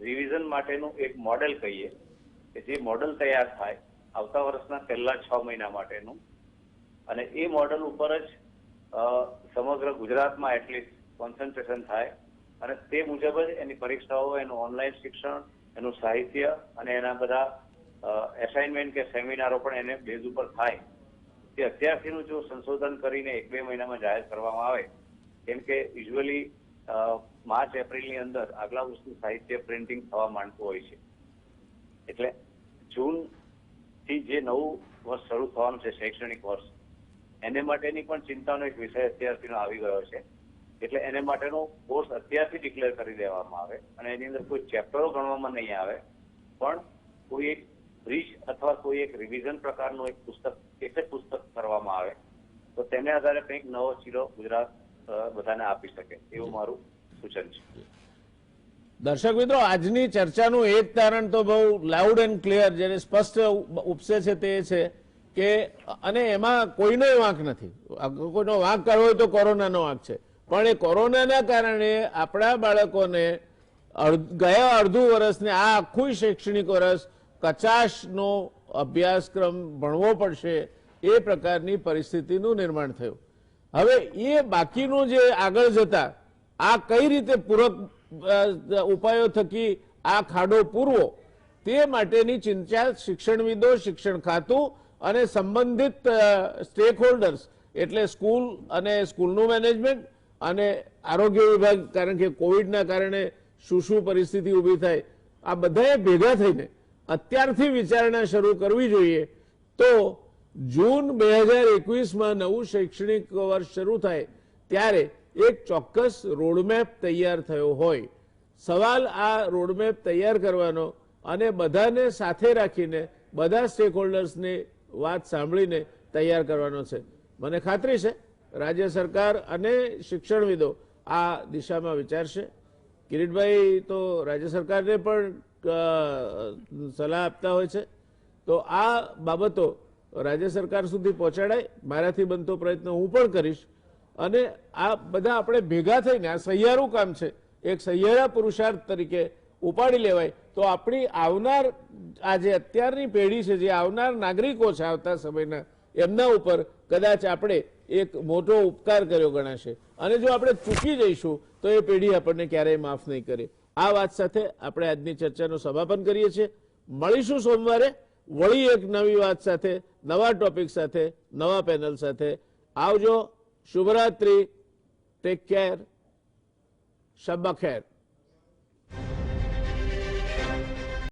રિવિઝન માટેનું એક મોડેલ કહીએ કે જે મોડેલ તૈયાર થાય આવતા વર્ષના પહેલા 6 મહિના માટેનું, અને એ મોડેલ ઉપર જ સમગ્ર ગુજરાતમાં એટલીસ્ટ કોન્સન્ટ્રેશન થાય અને તે મુજબ જ એની પરીક્ષાઓ, એનું ઓનલાઈન શિક્ષણ, એનું સાહિત્ય અને એના બધા એસાઇનમેન્ટ કે સેમિનારો પણ એને બેઝ ઉપર થાય. તે અત્યારથીનું જો સંશોધન કરીને 1-2 મહિનામાં જાહેર કરવામાં આવે, કેમ કે યુઝ્યુઅલી માર્ચ એપ્રિલની અંદર આગલા વર્ષનું સાહિત્ય પ્રિન્ટિંગ થવા માંડતું હોય છે, એટલે જૂનથી જે નવું વર્ષ શરૂ થવાનું છે શૈક્ષણિક વર્ષ એને માટેની પણ ચિંતાનો એક વિષય અત્યારથીનો આવી ગયો છે. એટલે એને માટેનો કોર્સ અત્યારથી ડિક્લેર કરી દેવામાં આવે અને એની અંદર કોઈ ચેપ્ટરો ગણવામાં નહીં આવે, પણ કોઈ એક બ્રિજ અથવા કોઈ એક રિવિઝન પ્રકારનું એક જ પુસ્તક કરવામાં આવે તો તેને આધારે કંઈક નવો ચીરો ગુજરાત બધાને આપી શકે એવું મારું સૂચન છે. દર્શક મિત્રો, આજની ચર્ચાનું એક તારણ તો બહુ લાઉડ એન્ડ ક્લિયર જેને સ્પષ્ટ ઉપસે છે તે છે કે, અને એમાં કોઈનો વાંક નથી, કોઈનો વાંક કરવો હોય તો કોરોનાનો વાંક છે, પણ એ કોરોનાના કારણે આપણા બાળકોને ગયા અડધું વર્ષને આ આખું શૈક્ષણિક વર્ષ કચાશનો અભ્યાસક્રમ ભણવો પડશે એ પ્રકારની પરિસ્થિતિનું નિર્માણ થયું. હવે એ બાકીનું જે આગળ જતા આ કઈ રીતે પૂરક ઉપાયો થકી આ ખાડો પૂરવો તે માટેની ચિંતા શિક્ષણવિદો, શિક્ષણ ખાતું અને સંબંધિત સ્ટેક હોલ્ડર્સ એટલે સ્કૂલ અને સ્કૂલનું મેનેજમેન્ટ અને આરોગ્ય વિભાગ, કારણ કે કોવિડના કારણે શું શું પરિસ્થિતિ ઊભી થાય, આ બધાએ ભેગા થઈને અત્યારથી વિચારણા શરૂ કરવી જોઈએ. તો જૂન 2021માં નવું શૈક્ષણિક વર્ષ શરૂ થાય ત્યારે એક ચોક્કસ રોડમેપ તૈયાર થયો હોય. સવાલ આ રોડમેપ તૈયાર કરવાનો અને બધાને સાથે રાખીને બધા સ્ટેક હોલ્ડર્સની વાત સાંભળીને તૈયાર કરવાનો છે. મને ખાતરી છે રાજ્ય સરકાર અને શિક્ષણવિદો આ દિશામાં વિચારશે. કિરીટભાઈ તો રાજ્ય સરકારને પણ સલાહ આપતા હોય છે, તો આ બાબતો રાજ્ય સરકાર સુધી પહોંચાડાય, મારાથી બનતો પ્રયત્ન હું પણ કરીશ. અને આ બધા આપણે ભેગા થઈને, આ સહિયારું કામ છે, એક સહિયારા પુરુષાર્થ તરીકે ઉપાડી લેવાય તો આપણી આવનાર, આ જે અત્યારની પેઢી છે, જે આવનાર નાગરિકો છે આવતા સમયના, એમના ઉપર કદાચ આપણે એક મોટો ઉપકાર કર્યો ગણાશે. અને જો આપણે ચૂકી જઈશું તો એ પેઢી આપણને ક્યારેય માફ નહીં કરે. આ વાત સાથે આપણે આજની ચર્ચાનું સમાપન કરીએ છીએ. મળીશું સોમવારે વળી એક નવી વાત સાથે, નવા ટોપિક સાથે, નવા પેનલ સાથે. આવજો. શુભરાત્રી. Take care. શબ ખેર.